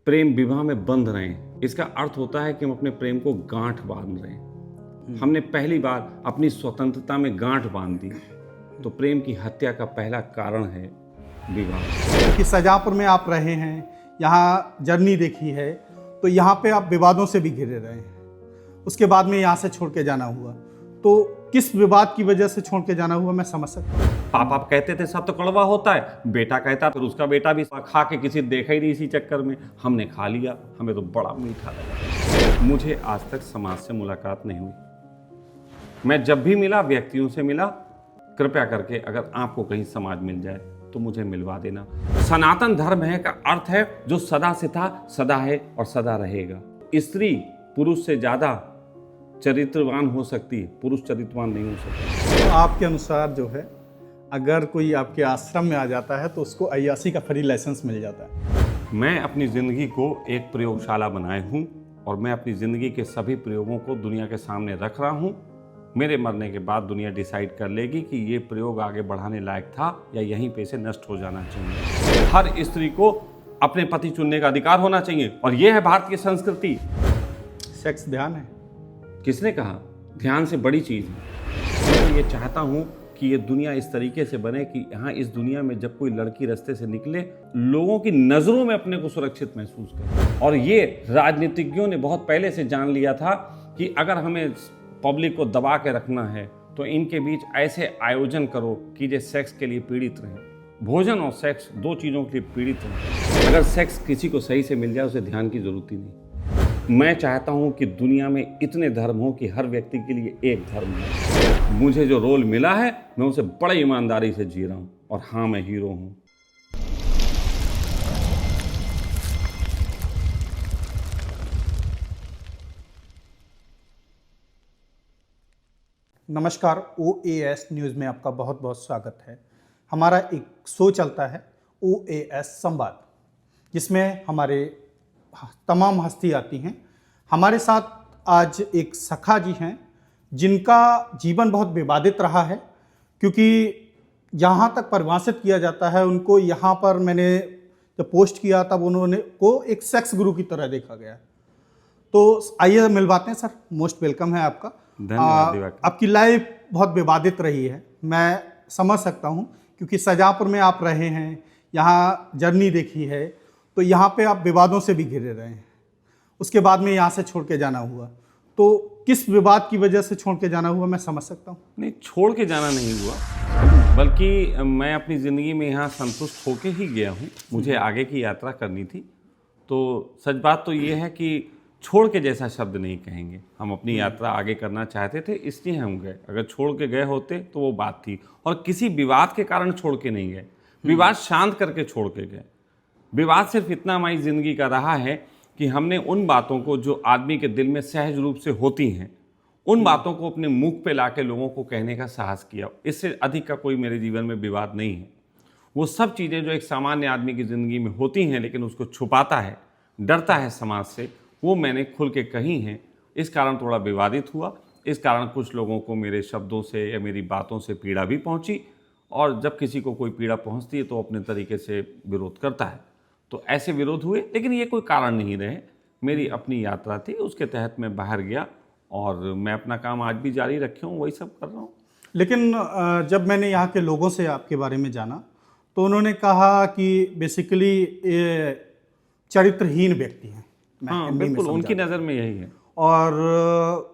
प्रेम विवाह में बंध रहे हैं, इसका अर्थ होता है कि हम अपने प्रेम को गांठ बांध रहे हैं। हमने पहली बार अपनी स्वतंत्रता में गांठ बांध दी, तो प्रेम की हत्या का पहला कारण है विवाह। कि सजापुर में आप रहे हैं, यहाँ जर्नी देखी है, तो यहाँ पे आप विवादों से भी घिरे रहे हैं। उसके बाद में यहाँ से छोड़ के जाना हुआ, तो किस विवाद की वजह से छोड़ के जाना हुआ मैं समझ सकता हूँ। पापा कहते थे सब तो कड़वा होता है, बेटा कहता फिर उसका बेटा भी खा के किसी देखा ही नहीं, इसी चक्कर में हमने खा लिया, हमें तो बड़ा मीठा लगा। मुझे आज तक समाज से मुलाकात नहीं हुई। मैं जब भी मिला व्यक्तियों से मिला, कृपया करके अगर आपको कहीं समाज मिल जाए तो मुझे मिलवा देना। सनातन धर्म है का अर्थ है जो सदा से था, सदा है और सदा रहेगा। स्त्री पुरुष से ज्यादा चरित्रवान हो सकती है, पुरुष चरित्रवान नहीं हो सकता। तो आपके अनुसार जो है, अगर कोई आपके आश्रम में आ जाता है तो उसको अय्यासी का फ्री लाइसेंस मिल जाता है। मैं अपनी जिंदगी को एक प्रयोगशाला बनाए हूं और मैं अपनी जिंदगी के सभी प्रयोगों को दुनिया के सामने रख रहा हूं। मेरे मरने के बाद दुनिया डिसाइड कर लेगी कि ये प्रयोग आगे बढ़ाने लायक था या यहीं पे से नष्ट हो जाना चाहिए। हर स्त्री को अपने पति चुनने का अधिकार होना चाहिए और ये है भारतीय संस्कृति। सेक्स ध्यान है? किसने कहा? ध्यान से बड़ी चीज है। मैं ये चाहता हूं कि ये दुनिया इस तरीके से बने कि यहाँ इस दुनिया में जब कोई लड़की रास्ते से निकले, लोगों की नजरों में अपने को सुरक्षित महसूस करे। और ये राजनीतिज्ञों ने बहुत पहले से जान लिया था कि अगर हमें पब्लिक को दबा के रखना है तो इनके बीच ऐसे आयोजन करो कि जो सेक्स के लिए पीड़ित रहें। भोजन और सेक्स दो चीज़ों के लिए पीड़ित रहें। अगर सेक्स किसी को सही से मिल जाए उसे ध्यान की जरूरत ही नहीं। मैं चाहता हूं कि दुनिया में इतने धर्म हो कि हर व्यक्ति के लिए एक धर्म है। मुझे जो रोल मिला है मैं उसे बड़ी ईमानदारी से जी रहा हूं और हाँ, मैं हीरो हूं। नमस्कार, OAS न्यूज़ में आपका बहुत बहुत स्वागत है। हमारा एक शो चलता है OAS संवाद, जिसमें हमारे तमाम हस्ती आती हैं। हमारे साथ आज एक सखा जी हैं जिनका जीवन बहुत विवादित रहा है, क्योंकि यहाँ तक परिभाषित किया जाता है उनको, यहाँ पर मैंने जब पोस्ट किया तब उन्होंने को एक सेक्स गुरु की तरह देखा गया। तो आइए मिलवाते हैं। सर, मोस्ट वेलकम है आपका। धन्यवाद। आपकी लाइफ बहुत विवादित रही है, मैं समझ सकता हूँ, क्योंकि सजापुर में आप रहे हैं, यहाँ जर्नी देखी है, तो यहाँ पे आप विवादों से भी घिरे रहे हैं। उसके बाद में यहाँ से छोड़ के जाना हुआ, तो किस विवाद की वजह से छोड़ के जाना हुआ मैं समझ सकता हूँ। नहीं, छोड़ के जाना नहीं हुआ, बल्कि मैं अपनी ज़िंदगी में यहाँ संतुष्ट होके ही गया हूँ। मुझे आगे की यात्रा करनी थी। तो सच बात तो ये है कि छोड़ के जैसा शब्द नहीं कहेंगे। हम अपनी यात्रा आगे करना चाहते थे, इसलिए हम गए। अगर छोड़ के गए होते तो वो बात थी। और किसी विवाद के कारण छोड़ के नहीं गए, विवाद शांत करके छोड़ के गए। विवाद सिर्फ इतना हमारी ज़िंदगी का रहा है कि हमने उन बातों को जो आदमी के दिल में सहज रूप से होती हैं, उन बातों को अपने मुख पे लाके लोगों को कहने का साहस किया। इससे अधिक का कोई मेरे जीवन में विवाद नहीं है। वो सब चीज़ें जो एक सामान्य आदमी की ज़िंदगी में होती हैं लेकिन उसको छुपाता है, डरता है समाज से, वो मैंने खुल के कही हैं। इस कारण थोड़ा विवादित हुआ। इस कारण कुछ लोगों को मेरे शब्दों से या मेरी बातों से पीड़ा भी पहुंची, और जब किसी को कोई पीड़ा पहुंचती है तो अपने तरीके से विरोध करता है। तो ऐसे विरोध हुए, लेकिन ये कोई कारण नहीं रहे। मेरी अपनी यात्रा थी, उसके तहत मैं बाहर गया और मैं अपना काम आज भी जारी रखे हूँ, वही सब कर रहा हूँ। लेकिन जब मैंने यहाँ के लोगों से आपके बारे में जाना तो उन्होंने कहा कि बेसिकली ये चरित्रहीन व्यक्ति हैं। हाँ, बिल्कुल, उनकी नज़र में यही है। और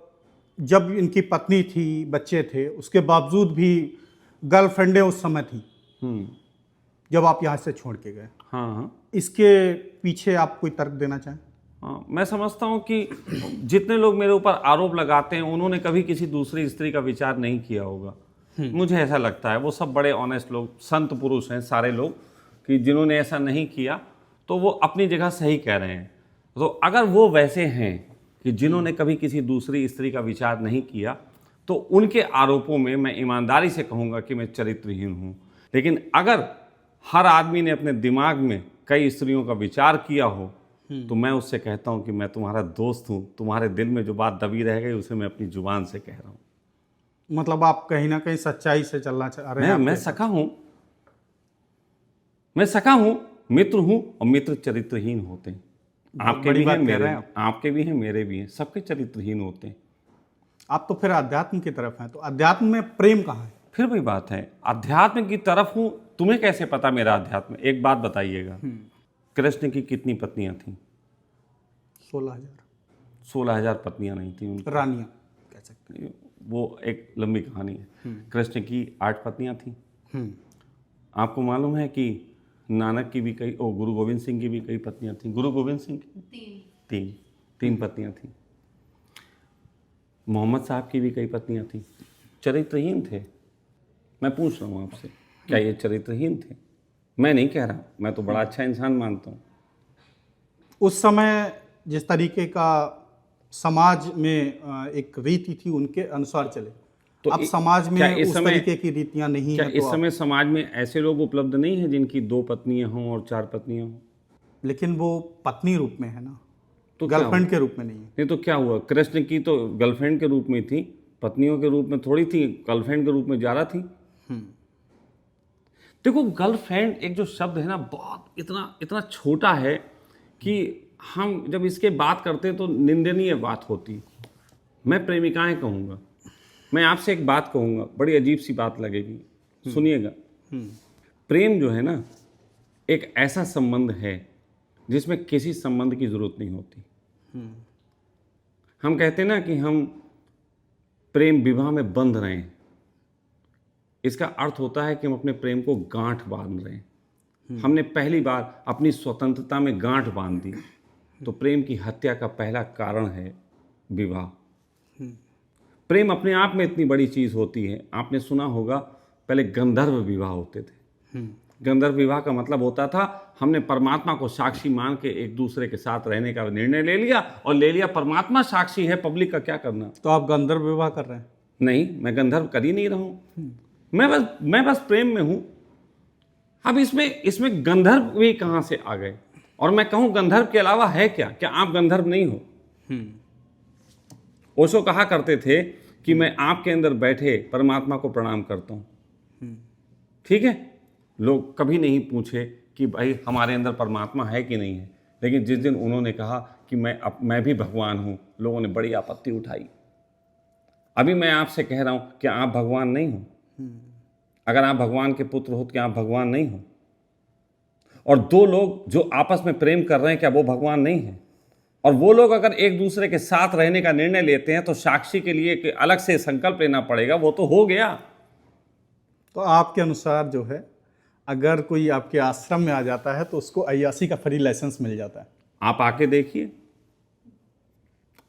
जब इनकी पत्नी थी, बच्चे थे, उसके बावजूद भी गर्लफ्रेंडें उस समय थी जब आप यहाँ से छोड़ के गए। हाँ। इसके पीछे आप कोई तर्क देना चाहें? हाँ, मैं समझता हूँ कि जितने लोग मेरे ऊपर आरोप लगाते हैं उन्होंने कभी किसी दूसरी स्त्री का विचार नहीं किया होगा। मुझे ऐसा लगता है। वो सब बड़े ऑनेस्ट लोग, संत पुरुष हैं सारे लोग, कि जिन्होंने ऐसा नहीं किया तो वो अपनी जगह सही कह रहे हैं। तो अगर वो वैसे हैं कि जिन्होंने कभी किसी दूसरी स्त्री का विचार नहीं किया, तो उनके आरोपों में मैं ईमानदारी से कहूँगा कि मैं चरित्रहीन हूँ। लेकिन अगर हर आदमी ने अपने दिमाग में कई स्त्रियों का विचार किया हो, तो मैं उससे कहता हूँ कि मैं तुम्हारा दोस्त हूँ। तुम्हारे दिल में जो बात दबी रह गई उसे मैं अपनी जुबान से कह रहा हूँ। मतलब आप कहीं ना कहीं सच्चाई से चलना चाह रहे हैं। मैं सखा हूँ, मैं सखा हूँ, मित्र हूँ, और मित्र चरित्रहीन होते हैं। आपके बड़ी भी हैं बात कह मेरे रहे हैं आप। आपके भी हैं मेरे भी हैं, सबके चरित्रहीन होते हैं। आप तो फिर अध्यात्म की तरफ हैं, तो अध्यात्म में प्रेम कहाँ है? फिर वही बात है, अध्यात्म की तरफ हूं। तुम्हें कैसे पता मेरा अध्यात्म? एक बात बताइएगा, कृष्ण की कितनी पत्नियां थीं? 16,000 16,000 पत्नियां नहीं थी उनकी। रानियां कह सकते वो एक लंबी कहानी है। कृष्ण की 8 पत्नियां थीं। हैं। आपको मालूम है कि नानक की भी कई, गुरु गोविंद सिंह की भी कई पत्नियां थीं। गुरु गोविंद सिंह की तीन पत्नियां थीं। मोहम्मद साहब की भी कई पत्नियां थीं। चरित्रहीन थे। मैं पूछ रहा हूँ आपसे, क्या ये चरित्रहीन थे? मैं नहीं कह रहा, मैं तो बड़ा अच्छा इंसान मानता हूँ। उस समय जिस तरीके का समाज में एक रीति थी, उनके अनुसार चले। तो अब समाज क्या में इस उस समय- तरीके की रीतियां नहीं क्या है, इस तो समय समाज में ऐसे लोग उपलब्ध नहीं हैं जिनकी 2 पत्नियां हों और 4 पत्नियां हों? लेकिन वो पत्नी रूप में है ना, तो क्या गर्लफ्रेंड हुआ? के रूप में नहीं है। नहीं तो क्या हुआ? कृष्ण की तो गर्लफ्रेंड के रूप में थी, पत्नियों के रूप में थोड़ी थी, गर्लफ्रेंड के रूप में ज़्यादा थी। देखो, गर्लफ्रेंड एक जो शब्द है ना, बहुत इतना इतना छोटा है कि हम जब इसके बात करते हैं तो निंदनीय बात होती। मैं प्रेमिकाएं कहूँगा। मैं आपसे एक बात कहूँगा, बड़ी अजीब सी बात लगेगी, सुनिएगा। प्रेम जो है ना, एक ऐसा संबंध है जिसमें किसी संबंध की जरूरत नहीं होती। हम कहते हैं ना कि हम प्रेम विवाह में बंध रहे हैं। इसका अर्थ होता है कि हम अपने प्रेम को गांठ बांध रहे हैं। हमने पहली बार अपनी स्वतंत्रता में गांठ बांध दी। तो प्रेम की हत्या का पहला कारण है विवाह। प्रेम अपने आप में इतनी बड़ी चीज होती है। आपने सुना होगा, पहले गंधर्व विवाह होते थे। गंधर्व विवाह का मतलब होता था, हमने परमात्मा को साक्षी मान के एक दूसरे के साथ रहने का निर्णय ले लिया, और ले लिया, परमात्मा साक्षी है, पब्लिक का क्या करना। तो आप गंधर्व विवाह कर रहे हैं? नहीं, मैं गंधर्व कर ही नहीं रहा हूं। मैं बस प्रेम में हूं। अब इसमें गंधर्व भी कहां से आ गए? और मैं कहूं, गंधर्व के अलावा है क्या आप गंधर्व नहीं हो? ओशो कहा करते थे कि मैं आपके अंदर बैठे परमात्मा को प्रणाम करता हूं। ठीक है, लोग कभी नहीं पूछे कि भाई हमारे अंदर परमात्मा है कि नहीं है। लेकिन जिस दिन उन्होंने कहा कि मैं भी भगवान हूं, लोगों ने बड़ी आपत्ति उठाई। अभी मैं आपसे कह रहा हूं, क्या आप भगवान नहीं हो? अगर आप भगवान के पुत्र हो तो क्या आप भगवान नहीं हो? और 2 लोग जो आपस में प्रेम कर रहे हैं, क्या वो भगवान नहीं है? और वो लोग अगर एक दूसरे के साथ रहने का निर्णय लेते हैं तो साक्षी के लिए एक अलग से संकल्प लेना पड़ेगा। वो तो हो गया। तो आपके अनुसार जो है, अगर कोई आपके आश्रम में आ जाता है तो उसको अय्यासी का फ्री लाइसेंस मिल जाता है। आप आके देखिए।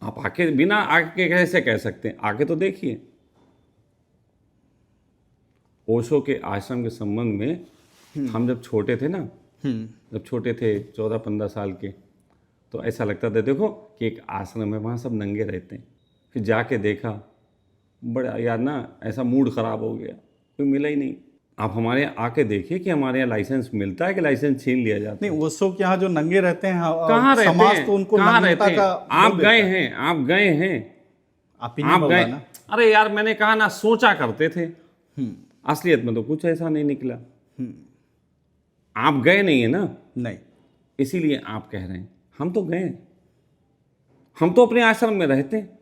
आप आके, बिना आके कैसे कह सकते हैं? आके तो देखिए। ओशो के आश्रम के संबंध में हम जब छोटे थे ना, जब छोटे थे 14-15 साल के, तो ऐसा लगता था, देखो कि एक आश्रम है, वहाँ सब नंगे रहते हैं। फिर जाके देखा, बड़ा यार ना, ऐसा मूड खराब हो गया, कोई मिला ही नहीं। आप हमारे यहाँ आके देखिए कि हमारे यहाँ लाइसेंस मिलता है कि लाइसेंस छीन लिया जाता है? नहीं, वो के यहाँ जो नंगे रहते हैं, कहाँ रहते समाज हैं? तो उनको कहाँ नग्नता रहते का हैं? आप वो गए देता है। हैं, आप गए हैं, आप ही ने आप बोला गए। ना। अरे यार, मैंने कहा ना, सोचा करते थे। असलियत में तो कुछ ऐसा नहीं निकला। आप गए नहीं है ना, नहीं, इसीलिए आप कह रहे हैं। हम तो गए हैं। हम तो अपने आश्रम में रहते हैं,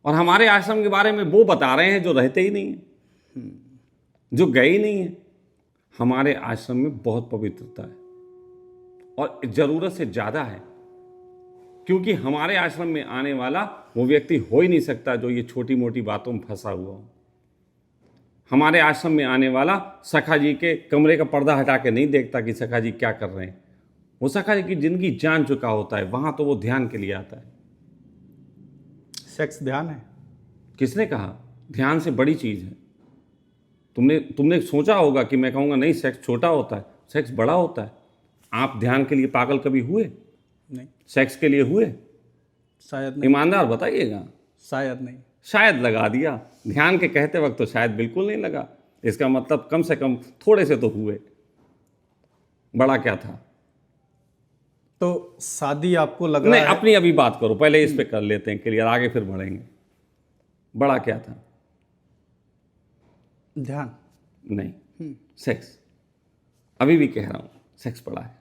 और हमारे आश्रम के बारे में वो बता रहे हैं जो रहते ही नहीं है, जो गए ही नहीं है। हमारे आश्रम में बहुत पवित्रता है, और ज़रूरत से ज़्यादा है, क्योंकि हमारे आश्रम में आने वाला वो व्यक्ति हो ही नहीं सकता जो ये छोटी मोटी बातों में फंसा हुआ हो। हमारे आश्रम में आने वाला सखा जी के कमरे का पर्दा हटा के नहीं देखता कि सखा जी क्या कर रहे हैं। वो सखा जी की जिंदगी जान चुका होता है, वहां तो वो ध्यान के लिए आता है। सेक्स ध्यान है? किसने कहा? ध्यान से बड़ी चीज है। तुमने सोचा होगा कि मैं कहूँगा नहीं, सेक्स छोटा होता है, सेक्स बड़ा होता है। आप ध्यान के लिए पागल कभी हुए? नहीं, सेक्स के लिए हुए? शायद नहीं। ईमानदार बताइएगा। शायद नहीं। शायद लगा दिया। ध्यान के कहते वक्त तो शायद बिल्कुल नहीं लगा। इसका मतलब कम से कम थोड़े से तो हुए। बड़ा क्या था? तो शादी आपको लग रहा नहीं, है? अपनी अभी बात करो, पहले इस पे कर लेते हैं क्लियर, आगे फिर बढ़ेंगे। बड़ा क्या था? ध्यान नहीं, सेक्स। अभी भी कह रहा हूं, सेक्स बड़ा है।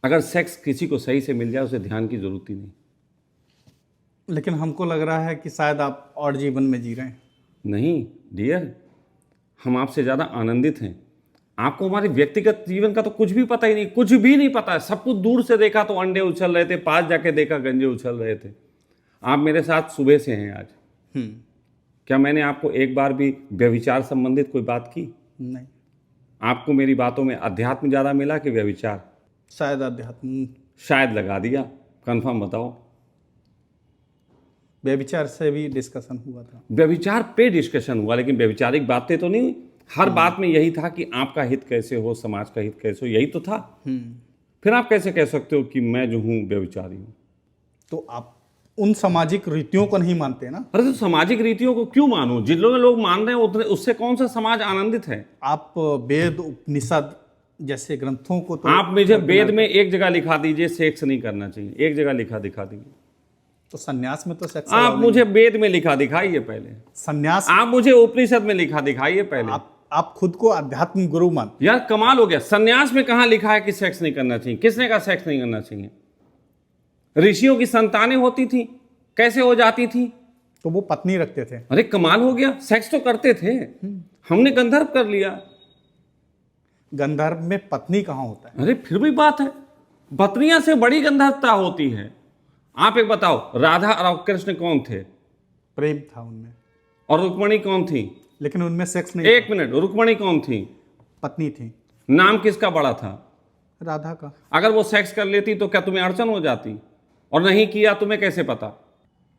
अगर सेक्स किसी को सही से मिल जाए उसे ध्यान की जरूरत ही नहीं। लेकिन हमको लग रहा है कि शायद आप और जीवन में जी रहे हैं। नहीं डियर, हम आपसे ज़्यादा आनंदित हैं। आपको हमारे व्यक्तिगत जीवन का तो कुछ भी पता ही नहीं, कुछ भी नहीं पता है। सब कुछ दूर से देखा तो अंडे उछल रहे थे, पास जाके देखा गंजे उछल रहे थे। आप मेरे साथ सुबह से हैं आज। क्या मैंने आपको एक बार भी व्यभिचार संबंधित कोई बात की? नहीं। आपको मेरी बातों में अध्यात्म ज़्यादा मिला कि व्यभिचार? शायद अध्यात्म। शायद लगा दिया, कंफर्म बताओ। व्यभिचार से भी डिस्कशन हुआ था। व्यभिचार पे डिस्कशन हुआ, लेकिन व्यभिचारिक बातें तो नहीं हुई। हर बात में यही था कि आपका हित कैसे हो, समाज का हित कैसे हो, यही तो था। फिर आप कैसे कह सकते हो कि मैं जो हूं व्यभिचारी हूं? तो आप उन सामाजिक रीतियों को नहीं मानते ना? अरे तो सामाजिक रीतियों को क्यों मानूं? जितने लोग मान रहे हैं उतने, उससे कौन सा समाज आनंदित है? आप वेद उपनिषद जैसे ग्रंथों को तो आप मुझे वेद में एक जगह लिखा दीजिए सेक्स नहीं करना चाहिए, एक जगह लिखा दिखा दीजिए। तो सन्यास में तो सेक्स आप मुझे वेद में लिखा दिखाइए पहले। सन्यास आप मुझे उपनिषद में लिखा दिखाइए पहले। आप खुद को आध्यात्मिक गुरु मानते? यार कमाल हो गया, सन्यास में कहां लिखा है कि सेक्स नहीं करना चाहिए? किसने कहा सेक्स नहीं करना चाहिए? ऋषियों की संतानें होती थी, कैसे हो जाती थी? तो वो पत्नी रखते थे। अरे कमाल हो गया, सेक्स तो करते थे। हमने गंधर्व कर लिया। गंधर्व में पत्नी कहाँ होता है? अरे फिर भी बात है, पत्नियां से बड़ी गंधर्वता होती है। आप एक बताओ, राधा और कृष्ण कौन थे? प्रेम था उनमें। और रुक्मणी कौन थी? लेकिन उनमें सेक्स नहीं। एक मिनट, रुक्मणी कौन थी? पत्नी थी। नाम किसका बड़ा था? राधा का। अगर वो सेक्स कर लेती तो क्या तुम्हें अड़चन हो जाती? और नहीं किया तुम्हें कैसे पता?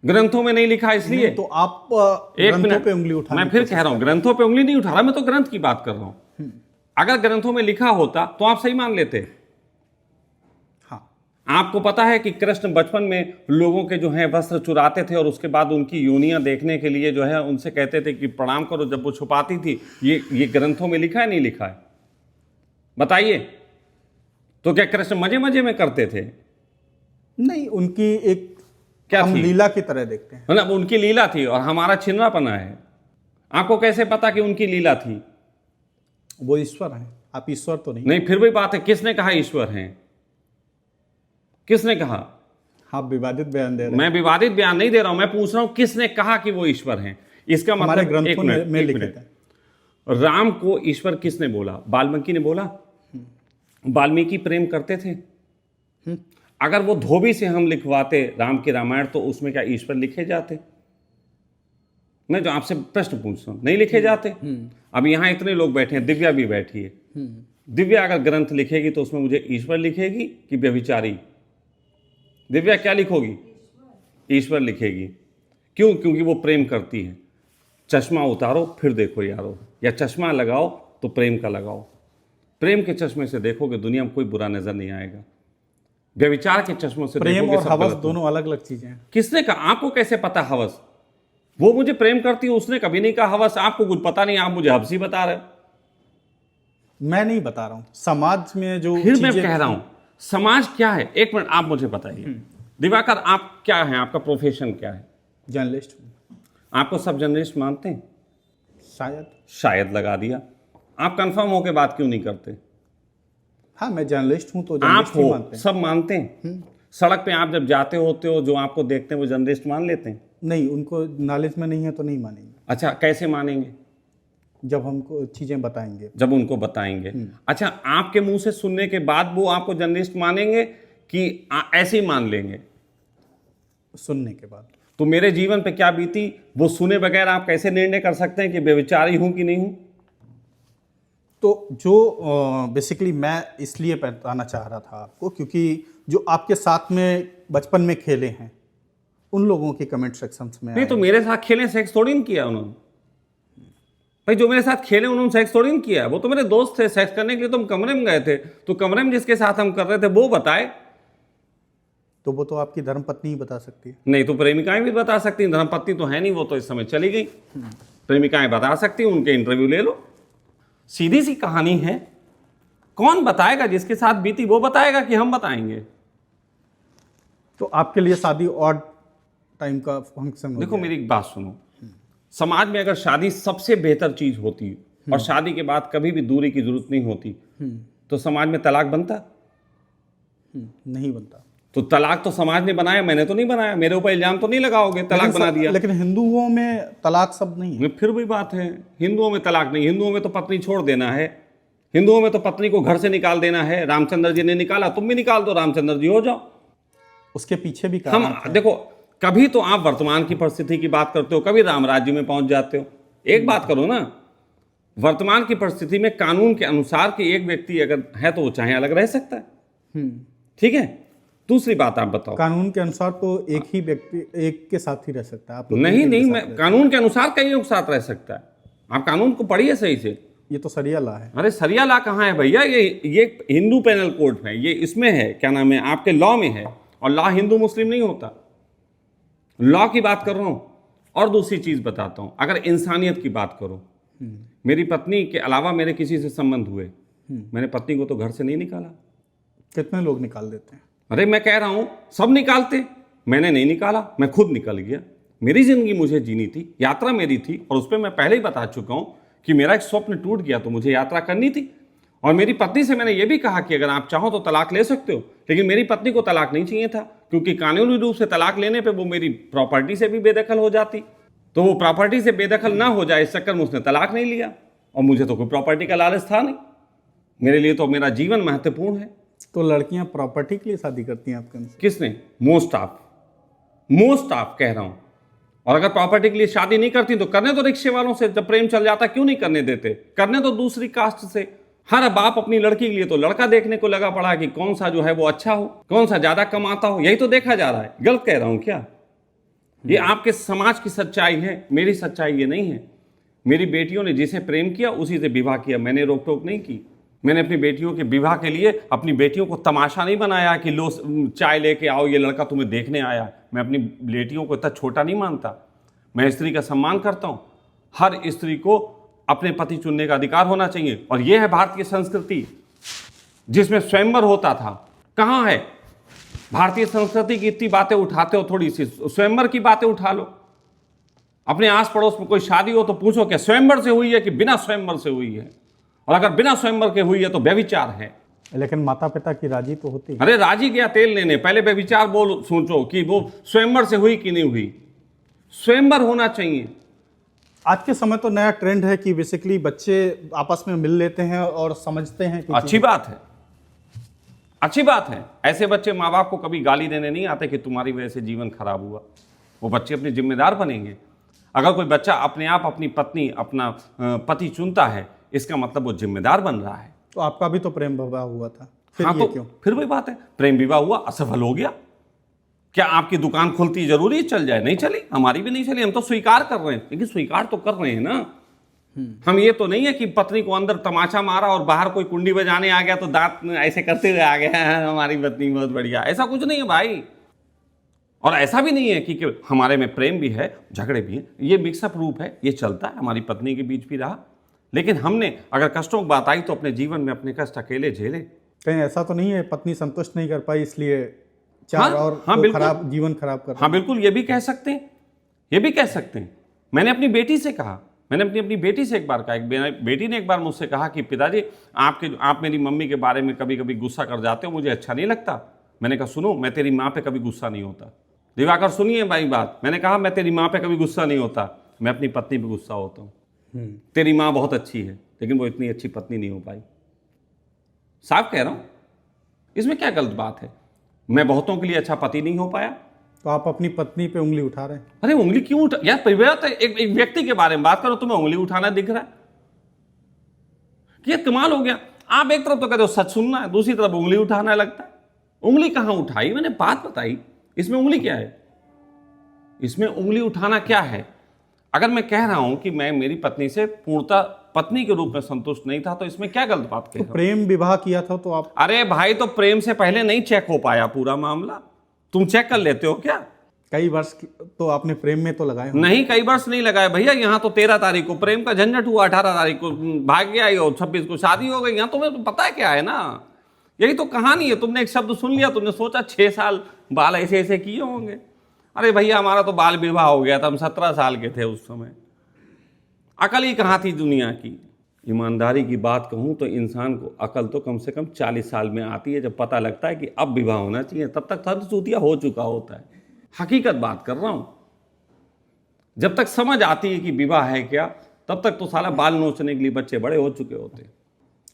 ग्रंथों में नहीं लिखा इसलिए? तो आप एक ग्रंथों मिनट पे उंगली उठा। मैं फिर कह रहा हूं, ग्रंथों पे उंगली नहीं उठा रहा, मैं तो ग्रंथ की बात कर रहा हूं। अगर ग्रंथों में लिखा होता तो आप सही मान लेते। हाँ। आपको पता है कि कृष्ण बचपन में लोगों के जो है वस्त्र चुराते थे और उसके बाद उनकी योनियां देखने के लिए जो है उनसे कहते थे कि प्रणाम करो, जब वो छुपाती थी। ये ग्रंथों में लिखा है नहीं लिखा है? बताइए। तो क्या कृष्ण मजे मजे में करते थे? नहीं, उनकी एक क्या हम थी? लीला की तरह देखते हैं। मतलब उनकी लीला थी और हमारा छिनरापना है। आपको कैसे पता कि उनकी लीला थी? वो ईश्वर हैं, आप ईश्वर तो नहीं। नहीं, फिर भी बात है, किसने कहा ईश्वर हैं? किसने कहा? आप विवादित बयान दे रहे हैं। मैं विवादित बयान नहीं दे रहा हूं, मैं पूछ रहा हूं किसने कहा कि वो ईश्वर हैं? इसका हमारे मतलब ग्रंथों में एक लिखे मिनट, थे। राम को ईश्वर किसने बोला? वाल्मीकि ने बोला। वाल्मीकि प्रेम करते थे। अगर वो धोबी से हम लिखवाते राम की रामायण तो उसमें क्या ईश्वर लिखे जाते? मैं जो आपसे प्रश्न पूछ रहा हूं, नहीं लिखे जाते? अब यहां इतने लोग बैठे हैं, दिव्या भी बैठी है। दिव्या अगर ग्रंथ लिखेगी तो उसमें मुझे ईश्वर लिखेगी कि व्यभिचारी? दिव्या क्या लिखोगी? ईश्वर लिखेगी। क्यों? क्योंकि वो प्रेम करती है। चश्मा उतारो फिर देखो यारो, या चश्मा लगाओ तो प्रेम का लगाओ। प्रेम के चश्मे से देखोगे दुनिया में कोई बुरा नजर नहीं आएगा। व्यभिचार के चश्मों से प्रेम देखोगे और सब हवस गलत दोनों अलग अलग चीजें हैं। किसने कहा? आपको कैसे पता हवस? वो मुझे प्रेम करती है, उसने कभी नहीं कहा हवस। आपको कुछ पता नहीं, आप मुझे हवसी बता रहे हो। मैं नहीं बता रहा हूं, समाज में जो फिर मैं चीजें कह रहा हूं, समाज क्या है? एक मिनट, आप मुझे बताइए दिवाकर, आप क्या हैं? आपका प्रोफेशन क्या है? जर्नलिस्ट हूं। आपको सब जर्नलिस्ट मानते हैं? शायद। शायद लगा दिया। आप कंफर्म होकर बात क्यों नहीं करते? हाँ, मैं जर्नलिस्ट हूं तो आप जर्नलिस्ट ही हो, मानते हैं। सब मानते हैं। सड़क पे आप जब जाते होते हो, जो आपको देखते हैं वो जर्नलिस्ट मान लेते हैं? नहीं, उनको नॉलेज में नहीं है तो नहीं मानेंगे। अच्छा, कैसे मानेंगे? जब हमको चीजें बताएंगे। जब उनको बताएंगे। अच्छा, आपके मुंह से सुनने के बाद वो आपको जर्नलिस्ट मानेंगे कि ऐसे ही मान लेंगे? सुनने के बाद। तो मेरे जीवन पे क्या बीती वो सुने बगैर आप कैसे निर्णय कर सकते हैं कि व्यभिचारी हूं कि नहीं हूं? तो जो बेसिकली मैं इसलिए बताना चाह रहा था आपको, क्योंकि जो आपके साथ में बचपन में खेले हैं उन लोगों की कमेंट सेक्शंस में नहीं, तो मेरे साथ खेले सेक्स थोड़ी नहीं किया उन्होंने। भाई जो मेरे साथ खेले उन्होंने सेक्स थोड़ी नहीं किया, वो तो मेरे दोस्त थे। सेक्स करने के लिए तो हम कमरे में गए थे, तो कमरे में जिसके साथ हम कर रहे थे वो बताए। तो वो तो आपकी धर्मपत्नी ही बता सकती है। नहीं तो प्रेमिकाएं भी बता सकती हैं। धर्मपत्नी तो है नहीं, वो तो इस समय चली गई। प्रेमिकाएं बता सकती हैं, उनके इंटरव्यू ले लो। सीधी सी कहानी है। कौन बताएगा? जिसके साथ बीती वो बताएगा कि हम बताएंगे? तो आपके लिए शादी ऑड टाइम का फंक्शन हो देखो गया। मेरी एक बात सुनो, समाज में अगर शादी सबसे बेहतर चीज होती और शादी के बाद कभी भी दूरी की जरूरत नहीं होती तो समाज में तलाक बनता? नहीं बनता। तो तलाक तो समाज ने बनाया, मैंने तो नहीं बनाया। मेरे ऊपर इल्जाम तो नहीं लगाओगे तलाक बना दिया। लेकिन हिंदुओं में तलाक शब्द नहीं है। फिर वही बात है, हिंदुओं में तलाक नहीं। हिंदुओं में तो पत्नी छोड़ देना है, हिंदुओं में तो पत्नी को घर से निकाल देना है। रामचंद्र जी ने निकाला, तुम भी निकाल दो, रामचंद्र जी हो जाओ। उसके पीछे भी कारण हम देखो, कभी तो आप वर्तमान की परिस्थिति की बात करते हो, कभी राम राज्य में पहुंच जाते हो। एक बात करो ना, वर्तमान की परिस्थिति में कानून के अनुसार कि एक व्यक्ति अगर है तो वो चाहे अलग रह सकता है, ठीक है। दूसरी बात आप बताओ। कानून के अनुसार तो एक ही व्यक्ति एक के साथ ही रह सकता है। आप तो नहीं नहीं, मैं कानून के अनुसार कईयों के साथ रह सकता है। आप कानून को पढ़िए सही से। ये तो सरिया ला है। अरे सरिया ला कहाँ है भैया, ये हिंदू पेनल कोड है, ये इसमें है, क्या नाम है, आपके लॉ में है। और लॉ हिंदू मुस्लिम नहीं होता, लॉ की बात कर रहा हूं। और दूसरी चीज बताता हूं, अगर इंसानियत की बात करो, मेरी पत्नी के अलावा मेरे किसी से संबंध हुए, मैंने पत्नी को तो घर से नहीं निकाला। कितने लोग निकाल देते हैं? अरे मैं कह रहा हूं सब निकालते, मैंने नहीं निकाला, मैं खुद निकल गया। मेरी जिंदगी मुझे जीनी थी, यात्रा मेरी थी, और उस पर मैं पहले ही बता चुका हूं कि मेरा एक स्वप्न टूट गया तो मुझे यात्रा करनी थी। और मेरी पत्नी से मैंने ये भी कहा कि अगर आप चाहो तो तलाक ले सकते हो, लेकिन मेरी पत्नी को तलाक नहीं चाहिए था, क्योंकि कानूनी रूप से तलाक लेने पे वो मेरी प्रॉपर्टी से भी बेदखल हो जाती। तो वो प्रॉपर्टी से बेदखल ना हो जाए इस चक्कर में उसने तलाक नहीं लिया। और मुझे तो कोई प्रॉपर्टी का लालच था नहीं, मेरे लिए तो मेरा जीवन महत्वपूर्ण है। तो लड़कियां प्रॉपर्टी के लिए शादी करती हैं आपके अनुसार? किसने? मोस्ट ऑफ कह रहा हूं। और अगर प्रॉपर्टी के लिए शादी नहीं करती तो करने दो रिक्शे वालों से, जब प्रेम चल जाता क्यों नहीं करने देते? करने दो दूसरी कास्ट से। हर बाप अपनी लड़की के लिए तो लड़का देखने को लगा पड़ा कि कौन सा जो है वो अच्छा हो, कौन सा ज्यादा कमाता हो, यही तो देखा जा रहा है। गलत कह रहा हूं क्या? ये आपके समाज की सच्चाई है, मेरी सच्चाई ये नहीं है। मेरी बेटियों ने जिसे प्रेम किया उसी से विवाह किया, मैंने रोक टोक नहीं की। मैंने अपनी बेटियों के विवाह के लिए अपनी बेटियों को तमाशा नहीं बनाया कि लो चाय लेके आओ, ये लड़का तुम्हें देखने आया। मैं अपनी बेटियों को इतना छोटा नहीं मानता। मैं स्त्री का सम्मान करता हूं। हर स्त्री को अपने पति चुनने का अधिकार होना चाहिए। और यह है भारतीय संस्कृति, जिसमें स्वयंवर होता था। कहां है भारतीय संस्कृति की? इतनी बातें उठाते हो, थोड़ी सी स्वयंवर की बातें उठा लो। अपने आस पड़ोस में कोई शादी हो तो पूछो क्या स्वयंवर से हुई है कि बिना स्वयंवर से हुई है। और अगर बिना स्वयंवर के हुई है तो व्यभिचार है। लेकिन माता पिता की राजी तो होती है। अरे राजी गया तेल लेने, पहले व्यभिचार बोल सोचो कि वो स्वयंवर से हुई कि नहीं हुई। स्वयंवर होना चाहिए। आज के समय तो नया ट्रेंड है कि बेसिकली बच्चे आपस में मिल लेते हैं और समझते हैं कि अच्छी बात है, अच्छी बात है। ऐसे बच्चे माँ बाप को कभी गाली देने नहीं आते कि तुम्हारी वजह से जीवन खराब हुआ। वो बच्चे अपने जिम्मेदार बनेंगे। अगर कोई बच्चा अपने आप अपनी पत्नी, अपना पति चुनता है, इसका मतलब वो जिम्मेदार बन रहा है। तो आपका भी तो प्रेम विवाह हुआ था, फिर हाँ, ये तो क्यों? फिर वही बात है, प्रेम विवाह हुआ, असफल हो गया। क्या आपकी दुकान खुलती जरूरी चल जाए? नहीं चली, हमारी भी नहीं चली। हम तो स्वीकार कर रहे हैं, लेकिन स्वीकार तो कर रहे हैं ना। हम ये तो नहीं है कि पत्नी को अंदर तमाचा मारा और बाहर कोई कुंडी बजाने आ गया तो दांत ऐसे करते हुए आ गया, हमारी पत्नी बहुत बढ़िया। ऐसा कुछ नहीं है भाई। और ऐसा भी नहीं है कि हमारे में प्रेम भी है, झगड़े भी हैं। ये मिक्सअप रूप है, ये चलता है, हमारी पत्नी के बीच भी रहा। लेकिन हमने अगर कष्टों की बात आई तो अपने जीवन में अपने कष्ट अकेले झेले। कहीं ऐसा तो नहीं है पत्नी संतुष्ट नहीं कर पाई इसलिए चार हाँ, और हाँ, को बिल्कुल। खराब जीवन खराब कर? हाँ बिल्कुल, ये भी कह सकते हैं, ये भी कह सकते हैं। मैंने अपनी बेटी से कहा, मैंने अपनी बेटी से एक बार कहा, एक बेटी ने एक बार मुझसे कहा कि पिताजी आप मेरी मम्मी के बारे में कभी कभी गुस्सा कर जाते हो, मुझे अच्छा नहीं लगता। मैंने कहा सुनो, मैं तेरी माँ पे कभी गुस्सा नहीं होता। दिवाकर सुनिए भाई बात, मैंने कहा मैं तेरी माँ पे कभी गुस्सा नहीं होता, मैं अपनी पत्नी पे गुस्सा होता हूँ। तेरी माँ बहुत अच्छी है लेकिन वो इतनी अच्छी पत्नी नहीं हो पाई। साफ कह रहा हूँ, इसमें क्या गलत बात है? मैं बहुतों के लिए अच्छा पति नहीं हो पाया। तो आप अपनी पत्नी पे उंगली उठा रहे हैं? अरे उंगली क्यों उठा यार? परिवार एक व्यक्ति के बारे में बात करो, तुम्हें उंगली उठाना दिख रहा है? ये कमाल हो गया। आप एक तरफ तो कहते हो सच सुनना है, दूसरी तरफ उंगली उठाना लगता है। उंगली कहां उठाई? मैंने बात बताई, इसमें उंगली क्या है? इसमें उंगली उठाना क्या है? अगर मैं कह रहा हूं कि मैं मेरी पत्नी से पूर्णतः पत्नी के रूप में संतुष्ट नहीं था तो इसमें क्या गलत बात कह रहा हूं? प्रेम विवाह किया था तो आप? अरे भाई, तो प्रेम से पहले नहीं चेक हो पाया पूरा मामला? तुम चेक कर लेते हो क्या? कई वर्ष तो आपने प्रेम में तो लगाए होंगे। नहीं, कई वर्ष नहीं लगाए भैया। यहाँ तो 13 तारीख को प्रेम का झंझट हुआ, 18 तारीख को भाग गया और 26 को शादी हो गई। यहाँ तुम्हें तो पता है क्या है ना, यही तो कहानी है। तुमने एक शब्द सुन लिया, तुमने सोचा 6 साल बाल ऐसे ऐसे किए होंगे। अरे भैया, हमारा तो बाल विवाह हो गया था, हम 17 साल के थे उस समय। अकल ही कहाँ थी दुनिया की? ईमानदारी की बात कहूँ तो इंसान को अकल तो कम से कम 40 साल में आती है, जब पता लगता है कि अब विवाह होना चाहिए। तब तक थर्द हो चुका होता है। हकीकत बात कर रहा हूँ। जब तक समझ आती है कि विवाह है क्या, तब तक तो साला बाल नोचने के लिए बच्चे बड़े हो चुके होते हैं।